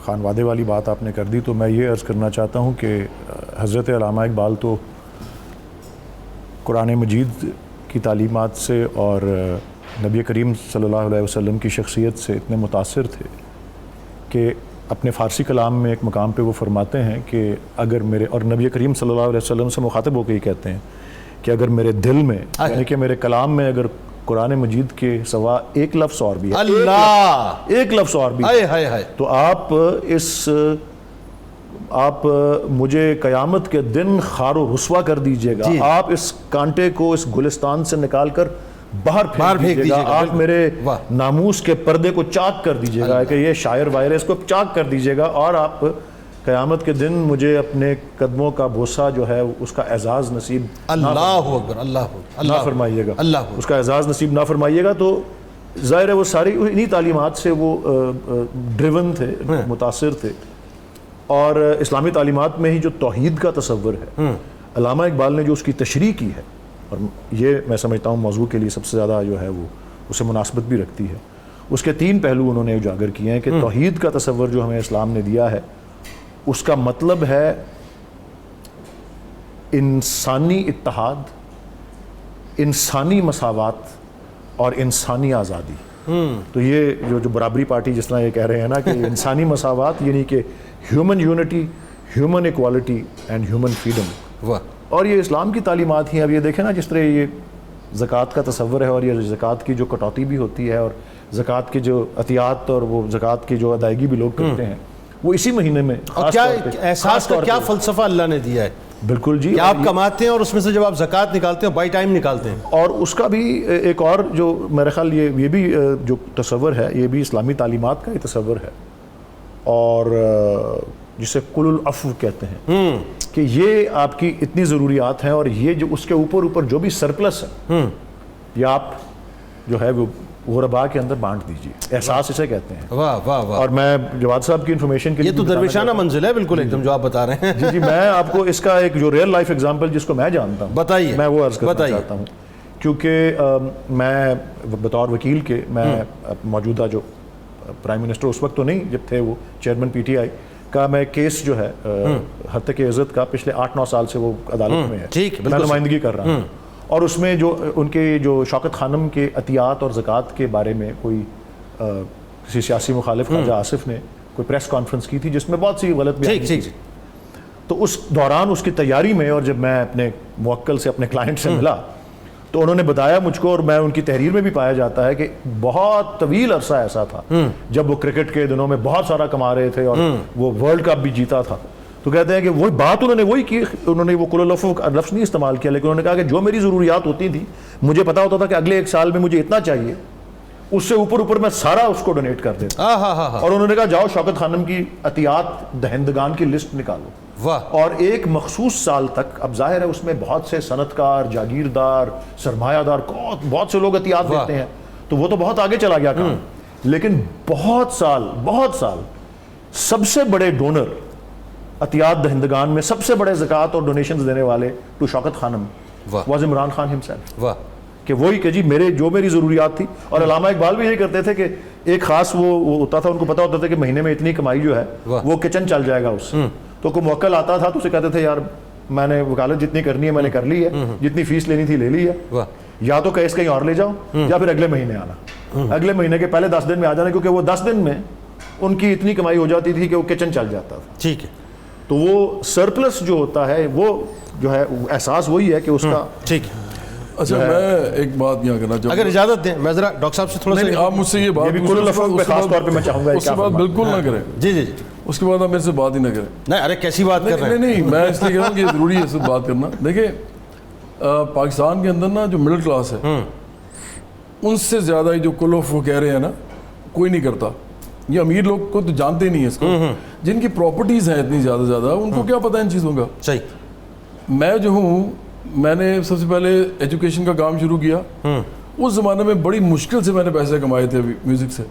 خانوادے والی بات آپ نے کر دی, تو میں یہ عرض کرنا چاہتا ہوں کہ حضرت علامہ اقبال تو قرآن مجید کی تعلیمات سے اور نبی کریم صلی اللہ علیہ وسلم کی شخصیت سے اتنے متاثر تھے کہ اپنے فارسی کلام میں ایک مقام پہ وہ فرماتے ہیں کہ اگر میرے, اور نبی کریم صلی اللہ علیہ وسلم سے مخاطب ہو کے ہی کہتے ہیں کہ اگر میرے دل میں یعنی کہ میرے کلام میں اگر قرآن مجید کے سوا ایک لفظ اور بھی ہے, اللہ ایک لفظ اور بھی ہے, تو آپ مجھے قیامت کے دن خار و رسوا کر دیجئے گا, آپ اس کانٹے کو اس گلستان سے نکال کر باہر پھینک دیجئے گا, آپ میرے ناموس کے پردے کو چاک کر دیجئے گا کہ یہ شاعر واعر ہے, اس کو چاک کر دیجئے گا, اور آپ قیامت کے دن مجھے اپنے قدموں کا بوسہ جو ہے اس کا اعزاز نصیب نہ فرمائیے گا, اس کا اعزاز نصیب نہ فرمائیے گا. تو ظاہر ہے وہ ساری انہی تعلیمات سے وہ ڈریون تھے, متاثر تھے, اور اسلامی تعلیمات میں ہی جو توحید کا تصور ہے علامہ اقبال نے جو اس کی تشریح کی ہے, اور یہ میں سمجھتا ہوں موضوع کے لیے سب سے زیادہ جو ہے وہ اسے مناسبت بھی رکھتی ہے. اس کے 3 پہلو انہوں نے اجاگر کیے ہیں کہ توحید کا تصور جو ہمیں اسلام نے دیا ہے اس کا مطلب ہے انسانی اتحاد, انسانی مساوات اور انسانی آزادی. تو یہ جو برابری پارٹی جس طرح یہ کہہ رہے ہیں نا کہ انسانی مساوات یعنی کہ human unity, human equality and human freedom, اور یہ اسلام کی تعلیمات ہی ہیں. اب یہ دیکھیں نا جس طرح یہ زکوٰۃ کا تصور ہے, اور یہ زکوٰۃ کی جو کٹوتی بھی ہوتی ہے, اور زکوٰۃ کی جو عطیات اور وہ زکوٰۃ کی جو ادائیگی بھی لوگ کرتے ہیں وہ اسی مہینے میں. اور کیا احساس کا کیا فلسفہ اللہ نے دیا ہے. بالکل جی, آپ کماتے ہیں اور اس میں سے جب آپ زکوٰۃ نکالتے ہیں بائی ٹائم نکالتے ہیں. اور اس کا بھی ایک اور جو میرے خیال یہ بھی جو تصور ہے یہ بھی اسلامی تعلیمات کا ہی تصور ہے, اور جسے کل العفو کہتے ہیں کہ یہ آپ کی اتنی ضروریات ہیں, اور یہ جو اس کے اوپر جو بھی سرپلس ہے یہ آپ جو ہے وہ غرباء کے اندر بانٹ دیجیے. احساس اسے کہتے ہیں. واہ واہ واہ. اور میں جواد صاحب کی انفارمیشن کے لیے یہ تو درویشانہ منزل ہے بالکل ایک دم جو آپ بتا رہے ہیں. جی میں آپ کو اس کا ایک جو ریئل لائف ایگزامپل جس کو میں جانتا ہوں بتائیے, میں وہ عرض کرنا چاہتا ہوں, کیونکہ میں بطور وکیل کے میں موجودہ جو پرائم منسٹر اس وقت تو نہیں جب تھے وہ چیئرمین پی ٹی آئی کا, میں کیس جو ہے ہتک عزت کا پچھلے 8-9 سال سے وہ عدالت میں ہے, میں نمائندگی کر رہا ہوں. اور اس میں جو ان کے جو شوکت خانم کے عطیات اور زکوٰۃ کے بارے میں کوئی کسی سیاسی مخالف خواجہ آصف نے کوئی پریس کانفرنس کی تھی جس میں بہت سی غلط بیانی تھی. تو اس دوران اس کی تیاری میں, اور جب میں اپنے موکل سے اپنے کلائنٹ سے ملا تو انہوں نے بتایا مجھ کو, اور میں ان کی تحریر میں بھی پایا جاتا ہے کہ بہت طویل عرصہ ایسا تھا جب وہ کرکٹ کے دنوں میں بہت سارا کما رہے تھے اور وہ ورلڈ کپ بھی جیتا تھا. تو کہتے ہیں کہ وہی بات انہوں نے وہی کی, انہوں نے وہ کل العفو لفظ نہیں استعمال کیا, لیکن انہوں نے کہا کہ جو میری ضروریات ہوتی تھیں مجھے پتا ہوتا تھا کہ اگلے 1 سال میں مجھے اتنا چاہیے, اس سے اوپر میں سارا اس کو ڈونیٹ کر دیتا. اور انہوں نے کہا جاؤ شوکت خانم کی عطیات دہندگان کی لسٹ نکالو. اور ایک مخصوص سال تک, اب ظاہر ہے اس میں بہت سے صنعت کار, جاگیردار, سرمایہ دار, بہت سے لوگ عطیات دیتے ہیں, تو وہ تو بہت آگے چلا گیا کام. لیکن بہت سال سب سے بڑے ڈونر عطیات دہندگان میں سب سے بڑے زکوٰۃ اور ڈونیشنز دینے والے to Shaukat Khanum was Imran Khan himself. کہ وہی کہ جی جو میری ضروریات تھی. اور علامہ اقبال بھی یہی کرتے تھے کہ ایک خاص وہ ہوتا تھا, ان کو پتا ہوتا تھا کہ مہینے میں اتنی کمائی جو ہے وہ کچن چل جائے گا اس سے. تو کوئی موکل آتا تھا تو اسے کہتے تھے یار میں نے وکالت جتنی کرنی ہے میں نے کر لی ہے, جتنی فیس لینی تھی لے لی ہے, یا تو کیس کہیں اور لے جاؤ یا پھر اگلے مہینے آنا, اگلے مہینے کے پہلے 10 دن میں آ جانا, کیونکہ وہ 10 دن میں ان کی اتنی کمائی ہو جاتی تھی کہ وہ کچن چل جاتا تھا. ٹھیک ہے. تو وہ سرپلس جو ہوتا ہے وہ جو ہے احساس وہی ہے کہ اس کا. ٹھیک ہے. اچھا میں ایک بات یہاں کرنا چاہوں گا, اگر اجازت دیں میں ذرا ڈاکٹر صاحب سے تھوڑا سا, آپ مجھ سے یہ بات خاص طور پہ میں چاہوں گا اس کے بعد بالکل نہ کریں. جی اس کے بعد آپ میرے سے بات ہی نہ کریں. نہیں ارے کیسی بات کر رہے ہیں. نہیں میں اس لیے کہہ رہا ہوں کہ یہ ضروری ہے اس سے بات کرنا. دیکھیں پاکستان کے اندر نا جو مڈل کلاس ہے ان سے زیادہ جو کلوف وہ کہہ رہے ہیں نا کوئی نہیں کرتا. یہ امیر لوگ کو تو جانتے نہیں ہیں اس کو, جن کی پراپرٹیز ہیں اتنی زیادہ ان کو کیا پتہ ان چیزوں کا. صحیح. میں جو ہوں میں نے سب سے پہلے ایجوکیشن کا کام شروع کیا. اس زمانے میں بڑی مشکل سے میں نے پیسے کمائے تھے میوزک سے.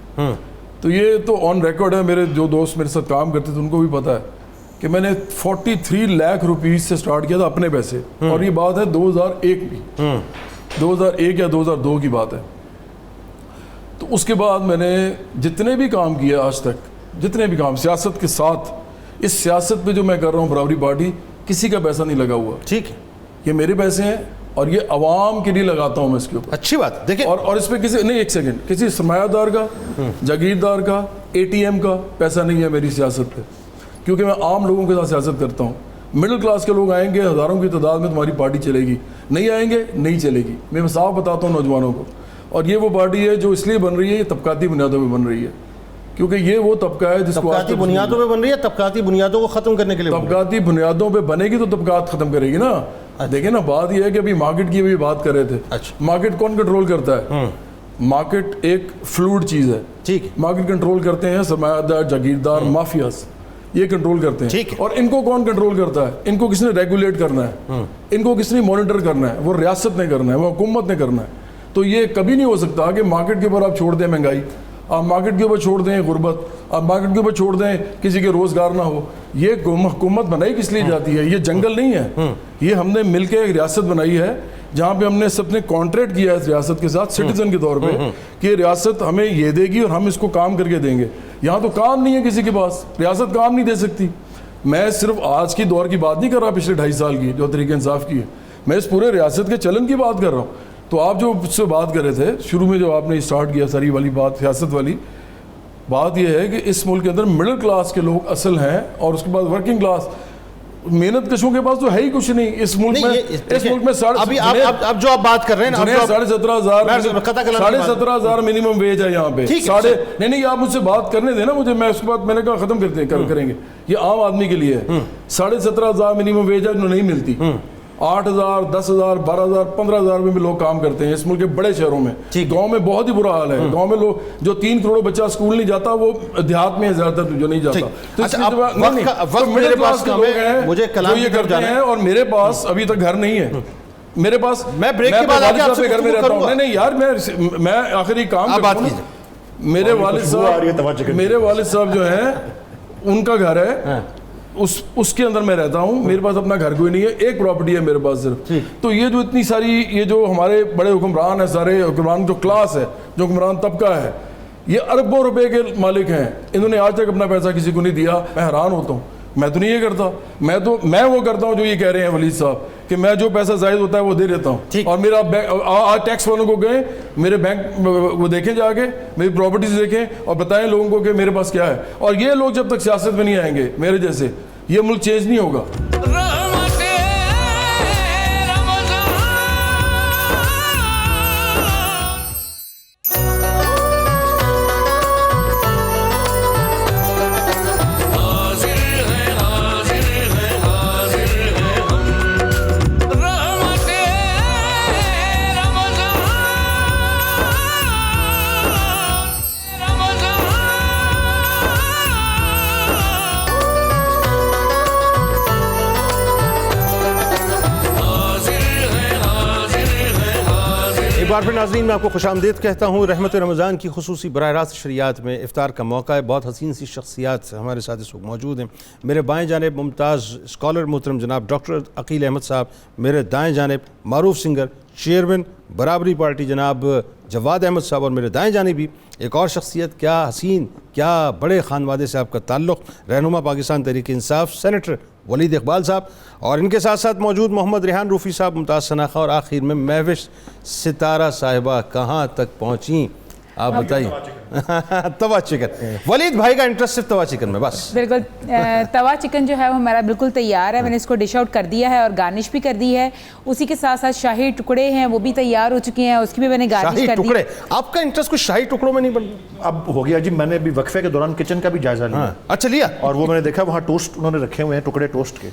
تو یہ تو آن ریکارڈ ہے, میرے جو دوست میرے ساتھ کام کرتے تھے ان کو بھی پتہ ہے کہ میں نے 43 لاکھ روپیز سے سٹارٹ کیا تھا اپنے پیسے. اور یہ بات ہے 2001 کی, 2001 یا 2002 کی بات ہے. تو اس کے بعد میں نے جتنے بھی کام کیا آج تک, جتنے بھی کام سیاست کے ساتھ, اس سیاست پہ جو میں کر رہا ہوں برابری پارٹی, کسی کا پیسہ نہیں لگا ہوا. ٹھیک ہے, یہ میرے پیسے ہیں اور یہ عوام کے لیے لگاتا ہوں میں اس کے اوپر. اچھی بات. دیکھیں اور اس پہ کسی نہیں, ایک سیکنڈ, کسی سرمایہ دار کا, جاگیردار کا, اے ٹی ایم کا پیسہ نہیں ہے میری سیاست پہ, کیونکہ میں عام لوگوں کے ساتھ سیاست کرتا ہوں. مڈل کلاس کے لوگ آئیں گے, ہزاروں کی تعداد میں تمہاری پارٹی چلے گی, نہیں آئیں گے نہیں چلے گی. میں صاف بتاتا ہوں نوجوانوں کو. اور یہ وہ پارٹی ہے جو اس لیے بن رہی ہے, یہ طبقاتی بنیادوں پہ بن رہی ہے, کیونکہ یہ وہ طبقہ ہے جس کو طبقاتی بنیادوں پہ بن رہی ہے. طبقاتی بنیادوں کو ختم کرنے کے لیے طبقاتی بنیادوں پہ بنے گی تو طبقات ختم کرے گی نا. دیکھیں نا, بات یہ ہے کہ ابھی مارکیٹ کی بھی بات کر رہے تھے. مارکیٹ کون کنٹرول کرتا ہے؟ مارکیٹ ایک فلوئڈ چیز ہے. ٹھیک, مارکیٹ کنٹرول کرتے ہیں سرمایہ دار, جاگیردار, مافیاز, یہ کنٹرول کرتے ہیں. اور ان کو کون کنٹرول کرتا ہے؟ ان کو کس نے ریگولیٹ کرنا ہے, ان کو کس نے مانیٹر کرنا ہے؟ وہ ریاست نے کرنا ہے, وہ حکومت نے کرنا ہے. تو یہ کبھی نہیں ہو سکتا کہ مارکیٹ کے اوپر آپ چھوڑ دیں مہنگائی, آپ مارکیٹ کے اوپر چھوڑ دیں غربت, آپ مارکیٹ کے اوپر چھوڑ دیں کسی کے روزگار نہ ہو. یہ حکومت بنائی کس لیے جاتی ہے؟ یہ جنگل نہیں ہے, یہ ہم نے مل کے ایک ریاست بنائی ہے جہاں پہ ہم نے سب نے کانٹریکٹ کیا ہے اس ریاست کے ساتھ سٹیزن کے طور پہ کہ یہ ریاست ہمیں یہ دے گی اور ہم اس کو کام کر کے دیں گے. یہاں تو کام نہیں ہے کسی کے پاس, ریاست کام نہیں دے سکتی. میں صرف آج کی دور کی بات نہیں کر رہا, پچھلے 2.5 سال کی جو تحریک انصاف کی ہے, میں اس پورے ریاست کے چلن کی بات کر رہا ہوں. تو آپ جو اس سے بات کر رہے تھے شروع میں, جو آپ نے اسٹارٹ کیا ساری والی بات, سیاست والی بات, یہ ہے کہ اس ملک کے اندر مڈل کلاس کے لوگ اصل ہیں, اور اس کے بعد ورکنگ کلاس محنت کشوں کے پاس تو ہے ہی کچھ نہیں اس ملک میں. اس ملک میں ابھی اب جو آپ بات کر رہے ہیں 17,500 منیمم ویج ہے یہاں پہ. نہیں آپ مجھ سے بات کرنے دیں نا مجھے, میں اس کے بعد میں نے کہا ختم کریں گے. یہ عام آدمی کے لیے ہے. 17,500 منیمم ویج ہے جو نہیں ملتی. 8,000, 10,000, 12,000, 15,000 میں بھی لوگ کام کرتے ہیں اس ملک کے بڑے شہروں میں. گاؤں میں بہت ہی برا حال ہے. گاؤں میں لوگ جو 3 کروڑ بچہ اسکول نہیں جاتا, وہ دیہات میں زیادہ تر جو نہیں جاتا. میرے پاس لوگ ہیں یہ کرتے ہیں, اور میرے پاس ابھی تک گھر نہیں ہے. میرے پاس میں بریک کے بعد والد صاحب کے گھر میں رہتا ہوں. نہیں یار, میں آخری کام کرتا ہوں. میرے والد صاحب جو ہیں ان کا گھر ہے, اس کے اندر میں رہتا ہوں. میرے پاس اپنا گھر کوئی نہیں ہے, ایک پراپرٹی ہے میرے پاس صرف. تو یہ جو اتنی ساری, یہ جو ہمارے بڑے حکمران ہیں, سارے حکمران جو کلاس ہے, جو حکمران طبقہ ہے, یہ اربوں روپے کے مالک ہیں. انہوں نے آج تک اپنا پیسہ کسی کو نہیں دیا. میں حیران ہوتا ہوں. میں تو نہیں یہ کرتا, میں وہ کرتا ہوں جو یہ کہہ رہے ہیں ولید صاحب, کہ میں جو پیسہ زائد ہوتا ہے وہ دے دیتا ہوں. اور میرا آج ٹیکس والوں کو گئے, میرے بینک وہ دیکھیں جا کے, میری پراپرٹیز دیکھیں اور بتائیں لوگوں کو کہ میرے پاس کیا ہے. اور یہ لوگ جب تک سیاست میں نہیں آئیں گے میرے جیسے, یہ ملک چینج نہیں ہوگا. ایک بار پھر ناظرین میں آپ کو خوش آمدید کہتا ہوں. رحمت رمضان کی خصوصی براہ راست شریعت میں افطار کا موقع ہے. بہت حسین سی شخصیات ہمارے ساتھ اس وقت موجود ہیں. میرے بائیں جانب ممتاز اسکالر محترم جناب ڈاکٹر عقیل احمد صاحب, میرے دائیں جانب معروف سنگر چیئرمین برابری پارٹی جناب جواد احمد صاحب, اور میرے دائیں جانب بھی ایک اور شخصیت, کیا حسین, کیا بڑے خانوادے سے آپ کا تعلق, رہنما پاکستان تحریک انصاف سینیٹر ولید اقبال صاحب, اور ان کے ساتھ ساتھ موجود محمد ریحان روفی صاحب, ممتاز سناخہ, اور آخر میں مہوش ستارہ صاحبہ. کہاں تک پہنچیں آپ بتائیے؟ توا چکن, ولید بھائی کا انٹرسٹ صرف توا چکن میں بس. بالکل, توا چکن جو ہے وہ ہمارا بالکل تیار ہے. میں نے اس کو ڈش آؤٹ کر دیا ہے اور گارنش بھی کر دی ہے. اسی کے ساتھ ساتھ شاہی ٹکڑے ہیں وہ بھی تیار ہو چکے ہیں, اس کی بھی میں نے گارنش کر دی. ٹکڑے, آپ کا انٹرسٹ کچھ شاہی ٹکڑوں میں نہیں بن اب ہو گیا جی. میں نے ابھی وقفے کے دوران کچن کا بھی جائزہ لیا. اچھا لیا, اور وہ میں نے دیکھا وہاں ٹوسٹ انہوں نے رکھے ہوئے ہیں, ٹکڑے ٹوسٹ کے.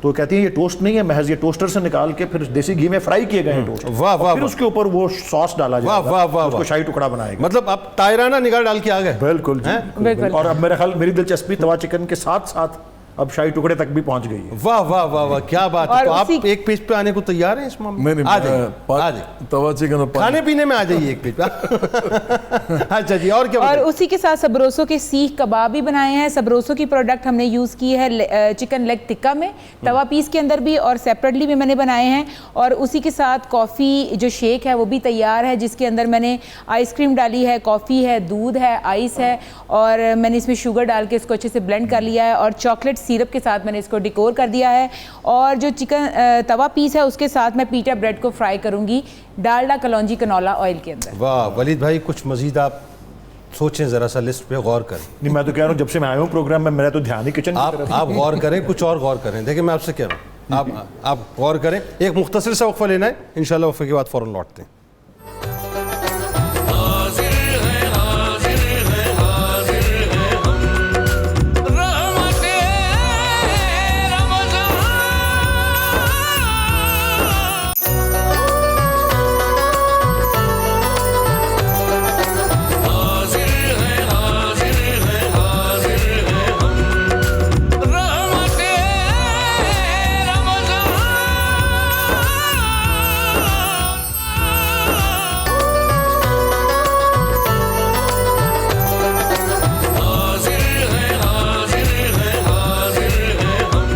تو کہتی ہیں یہ ٹوسٹ نہیں ہے محض, یہ ٹوسٹر سے نکال کے پھر دیسی گھی میں فرائی کیے گئے ہیں ٹوسٹ. واہ واہ, پھر اس کے اوپر وہ سوس ڈالا جائے گا, اس کو شاہی ٹکڑا بنائے گا. مطلب آپ تائرانہ نگاہ ڈال کے آ گئے. بالکل. اور اب میرا خیال, میری دلچسپی توا چکن کے ساتھ ساتھ اب شاہی ٹکڑے تک بھی پہنچ گئی ہے. واہ واہ واہ واہ کیا بات ہے. تو آپ ایک پیج پہ آنے کو تیار ہیں اس معاملے میں؟ آ جائیے توا چکن کھانے پینے میں آ جائیے ایک پیج پہ. اچھا جی اور کیا؟ اور اسی کے ساتھ سبروسو کے سیخ کباب بھی بنائے ہیں. سبروسو کی پروڈکٹ ہم نے یوز کی ہے چکن لیگ ٹکا میں, توا پیس کے اندر بھی, اور سیپریٹلی بھی میں نے بنائے ہیں. اور اسی کے ساتھ کافی جو شیک ہے وہ بھی تیار ہے, جس کے اندر میں نے آئس کریم ڈالی ہے, کافی ہے, دودھ ہے, آئس ہے, اور میں نے اس میں شوگر ڈال کے اس کو اچھے سے بلینڈ کر لیا ہے, اور چاکلیٹ سیرپ کے ساتھ میں نے اس کو ڈیکور کر دیا ہے. اور جو چکن توا پیس ہے اس کے ساتھ میں پیٹا بریڈ کو فرائی کروں گی ڈالڈا کلونجی کنولا آئل کے اندر. واہ ولید بھائی کچھ مزید آپ سوچیں, ذرا سا لسٹ پہ غور کریں. نہیں میں تو کہہ رہا ہوں جب سے میں آیا ہوں پروگرام میں میرا تو دھیان ہی کچن. آپ غور کریں, کچھ اور غور کریں. دیکھیں میں آپ سے کہہ رہا ہوں آپ غور کریں. ایک مختصر سا وقفہ لینا ہے, انشاءاللہ وقفے کے بعد فوراً لوٹتے ہیں.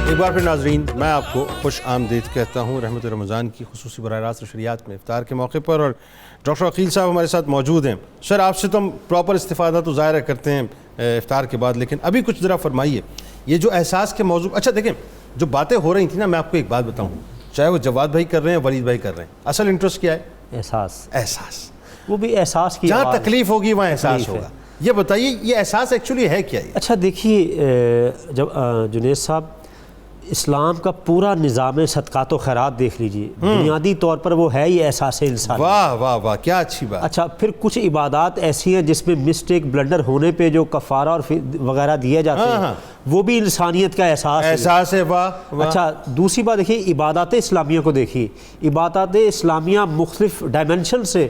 ایک بار پھر ناظرین میں آپ کو خوش آمدید کہتا ہوں رحمت رمضان کی خصوصی براہ راست نشریات میں افطار کے موقع پر. اور ڈاکٹر عقیل صاحب ہمارے ساتھ موجود ہیں. سر آپ سے تو ہم پراپر استفادہ تو ظاہر کرتے ہیں افطار کے بعد, لیکن ابھی کچھ ذرا فرمائیے یہ جو احساس کے موضوع. اچھا دیکھیں جو باتیں ہو رہی تھیں نا, میں آپ کو ایک بات بتاؤں, چاہے وہ جواد بھائی کر رہے ہیں ولید بھائی کر رہے ہیں, اصل انٹرسٹ کیا ہے؟ احساس. وہ بھی احساس کی جہاں تکلیف ہوگی وہاں احساس ہوگا. یہ بتائیے یہ احساس ایکچولی ہے کیا؟ اچھا دیکھیے جب جنید صاحب اسلام کا پورا نظام صدقات و خیرات دیکھ لیجئے, بنیادی طور پر وہ ہے ہی احساس انسانی. واہ واہ واہ کیا اچھی بات. اچھا پھر کچھ عبادات ایسی ہیں جس میں مسٹیک بلنڈر ہونے پہ جو کفارہ اور وغیرہ دیے جاتے ہیں وہ بھی انسانیت کا احساس ہے. واہ. اچھا دوسری بات دیکھیے عبادات اسلامیہ کو دیکھیے. عبادات اسلامیہ مختلف ڈائمنشن سے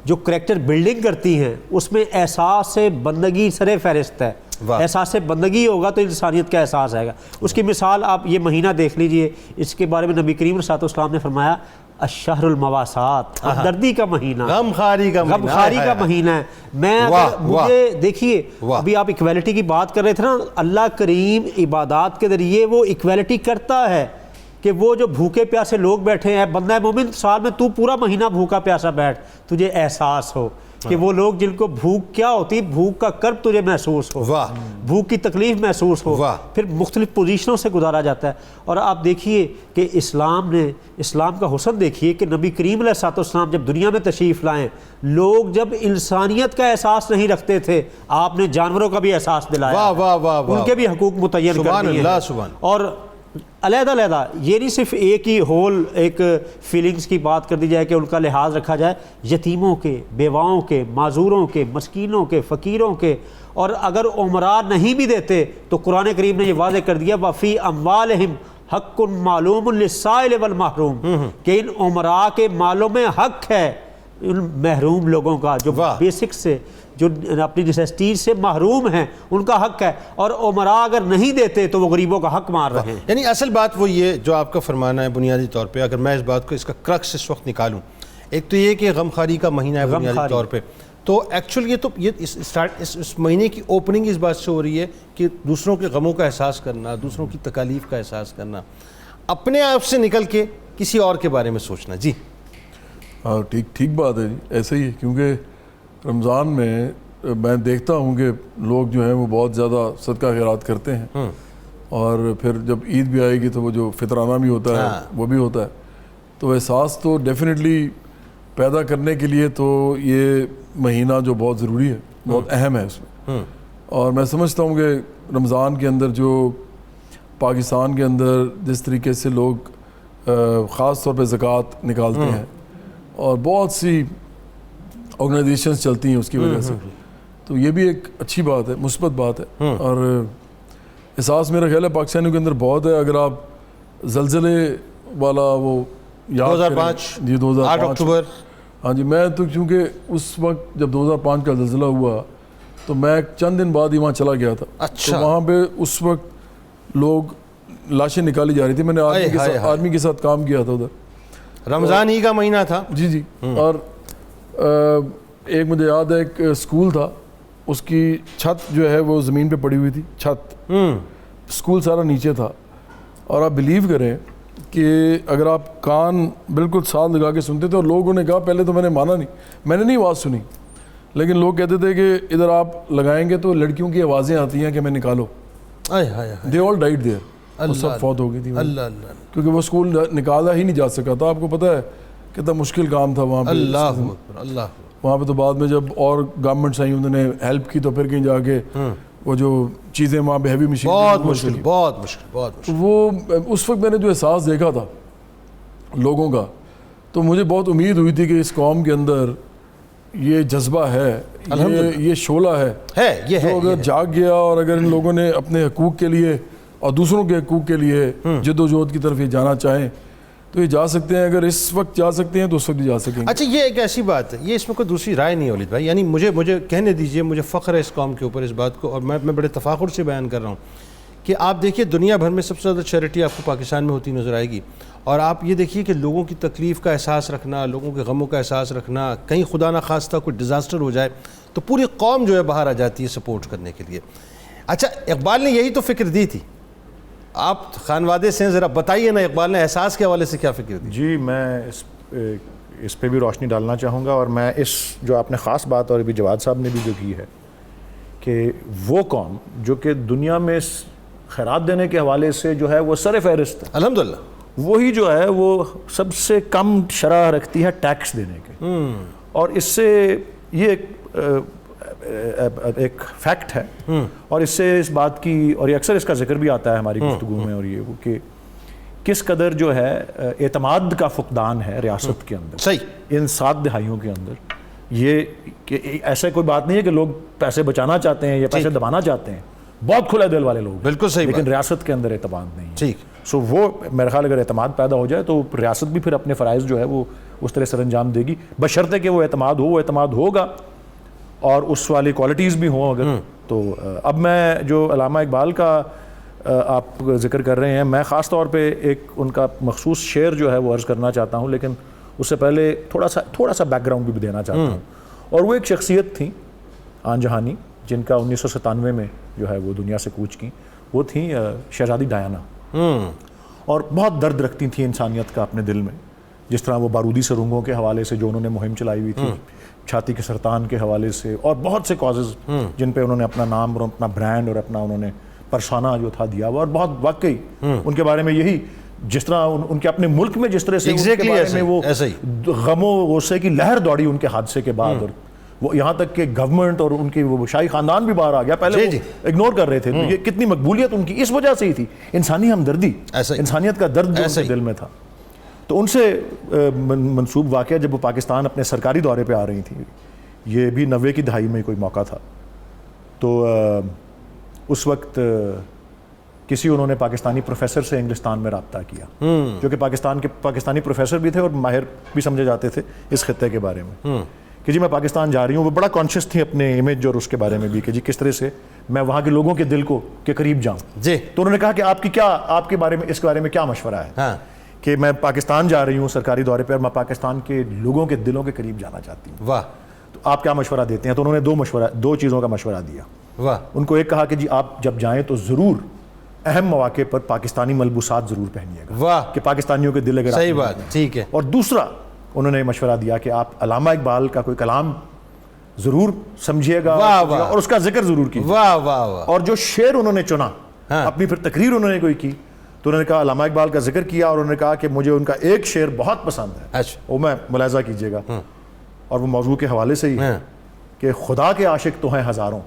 جو کریکٹر بلڈنگ کرتی ہیں اس میں احساس بندگی سر فہرست ہے. احساس بندگی ہوگا تو انسانیت کا احساس آئے گا. اس کی مثال آپ یہ مہینہ دیکھ لیجئے, اس کے بارے میں نبی کریم صلی اللہ علیہ وسلم نے فرمایا الشہر المواسات, ہمدردی کا مہینہ, غمخواری کا مہینہ ہے. میں مجھے دیکھیے ابھی آپ ایکویلٹی کی بات کر رہے تھے نا, اللہ کریم عبادات کے ذریعے وہ ایکویلٹی کرتا ہے کہ وہ جو بھوکے پیاسے لوگ بیٹھے ہیں, بندہ مومن سال میں تو پورا مہینہ بھوکا پیاسا بیٹھ, تجھے احساس ہو کہ وہ لوگ جن کو بھوک کیا ہوتی, بھوک کا کرب تجھے محسوس ہو, بھوک کی تکلیف محسوس ہو, پھر مختلف پوزیشنوں سے گزارا جاتا ہے. اور آپ دیکھیے کہ اسلام کا حسن دیکھیے کہ نبی کریم علیہ السلام جب دنیا میں تشریف لائیں, لوگ جب انسانیت کا احساس نہیں رکھتے تھے, آپ نے جانوروں کا بھی احساس دلایا, ان کے بھی حقوق متعین کر دیے. اور علیحدہ یہ نہیں صرف ایک ہی ہول ایک فیلنگز کی بات کر دی جائے کہ ان کا لحاظ رکھا جائے, یتیموں کے, بیواؤں کے, معذوروں کے, مسکینوں کے, فقیروں کے. اور اگر عمراء نہیں بھی دیتے تو قرآن کریم نے یہ واضح کر دیا وفی اموالہم حق معلوم للسائل والمحروم, کہ ان عمراء کے مالوں میں حق ہے ان محروم لوگوں کا جو بیسک سے جو اپنی نیسیسٹیز سے محروم ہیں, ان کا حق ہے. اور عمراء اگر نہیں دیتے تو وہ غریبوں کا حق مار رہے ہیں. یعنی اصل بات وہ یہ جو آپ کا فرمانا ہے بنیادی طور پہ, اگر میں اس بات کو اس کا کرکس اس وقت نکالوں, ایک تو یہ کہ غمخواری کا مہینہ ہے بنیادی طور پہ, تو ایکچولی یہ اس مہینے کی اوپننگ اس بات سے ہو رہی ہے کہ دوسروں کے غموں کا احساس کرنا, دوسروں کی تکالیف کا احساس کرنا, اپنے آپ سے نکل کے کسی اور کے بارے میں سوچنا. جی ہاں ٹھیک بات ہے جی, ایسے ہی. کیونکہ رمضان میں میں دیکھتا ہوں کہ لوگ جو ہیں وہ بہت زیادہ صدقہ خیرات کرتے ہیں, اور پھر جب عید بھی آئے گی تو وہ جو فطرانہ بھی ہوتا ہے وہ بھی ہوتا ہے. تو احساس تو ڈیفینیٹلی پیدا کرنے کے لیے تو یہ مہینہ جو بہت ضروری ہے, بہت اہم ہے اس میں. اور میں سمجھتا ہوں کہ رمضان کے اندر جو پاکستان کے اندر جس طریقے سے لوگ خاص طور پہ زکوٰۃ نکالتے ہیں, اور بہت سی آرگنائزیشنز چلتی ہیں اس کی وجہ سے, تو یہ بھی ایک اچھی بات ہے, مثبت بات ہے. اور احساس میرا خیال ہے پاکستانیوں کے اندر بہت ہے. اگر آپ زلزلے والا وہ یاد 2005 جی 8 اکتوبر, ہاں جی, میں تو چونکہ اس وقت جب 2005 کا زلزلہ ہوا تو میں چند دن بعد ہی وہاں چلا گیا تھا. اچھا. تو وہاں پہ اس وقت لوگ لاشیں نکالی جا رہی تھی. میں نے آرمی کے ساتھ کام کیا تھا ادھر. رمضان ہی کا مہینہ تھا. جی. اور ایک مجھے یاد ہے ایک اسکول تھا, اس کی چھت جو ہے وہ زمین پہ پڑی ہوئی تھی, چھت, اسکول سارا نیچے تھا. اور آپ بلیو کریں کہ اگر آپ کان بالکل ساتھ لگا کے سنتے تھے, اور لوگوں نے کہا, پہلے تو میں نے مانا نہیں, میں نے نہیں آواز سنی, لیکن لوگ کہتے تھے کہ ادھر آپ لگائیں گے تو لڑکیوں کی آوازیں آتی ہیں کہ میں نکالو. دے آل ڈائڈ دیئر, وہ سب فوت ہو گئی تھی. کیونکہ وہ اسکول نکالا ہی نہیں جا سکا تھا. آپ کو پتہ ہے کتنا مشکل کام تھا وہاں پہ. وہاں پہ تو بعد میں جب اور گورنمنٹس آئی, انہوں نے ہیلپ کی, تو پھر کہیں جا کے وہ جو چیزیں وہاں پہ ہیوی مشین, بہت مشکل. وہ اس وقت میں نے جو احساس دیکھا تھا لوگوں کا, تو مجھے بہت امید ہوئی تھی کہ اس قوم کے اندر یہ جذبہ ہے, یہ شعلہ ہے, جو اگر جاگ گیا, اور اگر ان لوگوں نے اپنے حقوق کے لیے اور دوسروں کے حقوق کے لیے جد و جہد کی طرف یہ جانا چاہیں تو یہ جا سکتے ہیں. اگر اس وقت جا سکتے ہیں تو اس وقت بھی جا سکیں گے. اچھا, یہ ایک ایسی بات ہے, یہ اس میں کوئی دوسری رائے نہیں ولید بھائی, یعنی مجھے کہنے دیجئے, مجھے فخر ہے اس قوم کے اوپر اس بات کو, اور میں بڑے تفاخر سے بیان کر رہا ہوں کہ آپ دیکھیے دنیا بھر میں سب سے زیادہ چیریٹی آپ کو پاکستان میں ہوتی نظر آئے گی. اور آپ یہ دیکھیے کہ لوگوں کی تکلیف کا احساس رکھنا, لوگوں کے غموں کا احساس رکھنا, کہیں خدا نہ خواستہ کوئی ڈیزاسٹر ہو جائے تو پوری قوم جو ہے باہر آ جاتی ہے سپورٹ کرنے کے لیے. اچھا, اقبال نے یہی تو فکر دی تھی. آپ خانوادے سے ذرا بتائیے نا, اقبال نے احساس کے حوالے سے کیا فکر دی؟ جی, میں اس پہ بھی روشنی ڈالنا چاہوں گا. اور میں اس جو آپ نے خاص بات, اور ابھی جواد صاحب نے بھی جو کی ہے, کہ وہ قوم جو کہ دنیا میں خیرات دینے کے حوالے سے جو ہے وہ سر فہرست ہے, الحمدللہ, وہی جو ہے وہ سب سے کم شرح رکھتی ہے ٹیکس دینے کے. اور اس سے یہ ایک فیکٹ ہے, اور اس سے اس بات کی, اور یہ اکثر اس کا ذکر بھی آتا ہے ہماری گفتگو میں, اور یہ کہ کس قدر جو ہے اعتماد کا فقدان ہے ریاست کے اندر صحیح ان 7 دہائیوں کے اندر. یہ کہ ایسا کوئی بات نہیں ہے کہ لوگ پیسے بچانا چاہتے ہیں یا پیسے دبانا چاہتے ہیں, بہت کھلے دل والے لوگ, بالکل صحیح, لیکن ریاست کے اندر اعتماد نہیں ہے. ٹھیک. سو وہ میرے خیال اگر اعتماد پیدا ہو جائے تو ریاست بھی پھر اپنے فرائض جو ہے وہ اس طرح سر انجام دے گی, بشرطے کہ وہ اعتماد ہوگا اور اس والی کوالٹیز بھی ہوں اگر. تو اب میں جو علامہ اقبال کا آپ ذکر کر رہے ہیں, میں خاص طور پہ ایک ان کا مخصوص شعر جو ہے وہ عرض کرنا چاہتا ہوں, لیکن اس سے پہلے تھوڑا سا بیک گراؤنڈ بھی دینا چاہتا ہوں. اور وہ ایک شخصیت تھیں آن جہانی, جن کا 1997 میں جو ہے وہ دنیا سے کوچ کی. وہ تھیں شہزادی ڈایانا, اور بہت درد رکھتی تھیں انسانیت کا اپنے دل میں. جس طرح وہ بارودی سرنگوں کے حوالے سے جو انہوں نے مہم چلائی ہوئی تھی, چھاتی کے سرطان کے حوالے سے, اور بہت سے کازز جن پہ انہوں نے اپنا نام اور اپنا برانڈ اور اپنا انہوں نے پرسانہ جو تھا دیا ہوا. اور بہت واقعی ان کے بارے میں یہی, جس طرح ان کے اپنے ملک میں جس طرح سے ان کے بارے میں وہ غم و غصے کی لہر دوڑی ان کے حادثے کے بعد, اور وہ یہاں تک کہ گورنمنٹ اور ان کے وہ شاہی خاندان بھی باہر آ گیا. پہلے وہ اگنور کر رہے تھے. یہ کتنی مقبولیت ان کی اس وجہ سے ہی تھی, انسانی ہمدردی, انسانیت کا درد جو ان کے دل میں تھا. تو ان سے منسوب واقعہ جب وہ پاکستان اپنے سرکاری دورے پہ آ رہی تھیں, یہ بھی 90 کی دہائی میں کوئی موقع تھا, تو اس وقت کسی انہوں نے پاکستانی پروفیسر سے انگلستان میں رابطہ کیا, جو کہ پاکستانی پروفیسر بھی تھے اور ماہر بھی سمجھے جاتے تھے اس خطے کے بارے میں, کہ جی میں پاکستان جا رہی ہوں. وہ بڑا کانشیس تھی اپنے امیج اور اس کے بارے میں بھی, کہ جی کس طرح سے میں وہاں کے لوگوں کے دل کے قریب جاؤں. تو انہوں نے کہا کہ آپ کے بارے میں اس کے بارے میں کیا مشورہ ہے, کہ میں پاکستان جا رہی ہوں سرکاری دورے پہ, اور میں پاکستان کے لوگوں کے دلوں کے قریب جانا چاہتی ہوں. واہ. تو آپ کیا مشورہ دیتے ہیں؟ تو انہوں نے 2 چیزوں کا مشورہ دیا. واہ. ان کو ایک کہا کہ جی آپ جب جائیں تو ضرور اہم مواقع پر پاکستانی ملبوسات ضرور پہنیے گا. واہ. کہ پاکستانیوں کے دل اگر صحیح بات, ٹھیک ہے. اور دوسرا انہوں نے مشورہ دیا کہ آپ علامہ اقبال کا کوئی کلام ضرور سمجھیے گا اور اس کا ذکر ضرور کیجیے. واہ واہ واہ. اور جو شعر انہوں نے چنا, اپنی پھر تقریر انہوں نے کوئی کی, تو انہوں نے کہا علامہ اقبال کا ذکر کیا, اور انہوں نے کہا کہ مجھے ان کا ایک شعر بہت پسند ہے, وہ میں ملاحظہ کیجیے گا, اور وہ موضوع کے حوالے سے ہی کہ خدا کے عاشق تو ہیں ہزاروں,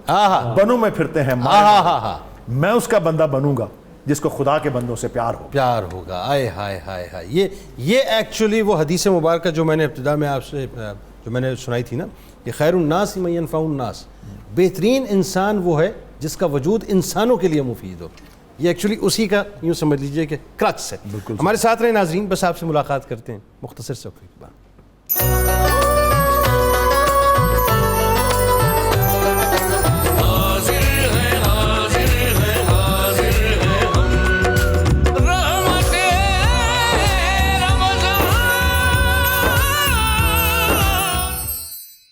بنوں میں پھرتے ہیں, میں اس کا بندہ بنوں گا جس کو خدا کے بندوں سے پیار ہوگا. آئے ہائے ہائے ہائے. یہ ایکچولی وہ حدیث مبارکہ جو میں نے ابتدا میں آپ سے جو میں نے سنائی تھی نا, کہ خیر الناس من ینفع الناس, بہترین انسان وہ ہے جس کا وجود انسانوں کے لیے مفید ہو. یہ ایکچولی اسی کا یوں سمجھ لیجئے کہ کرکس ہے. ہمارے ساتھ رہے ناظرین, بس آپ سے ملاقات کرتے ہیں مختصر سے وقت کے بعد.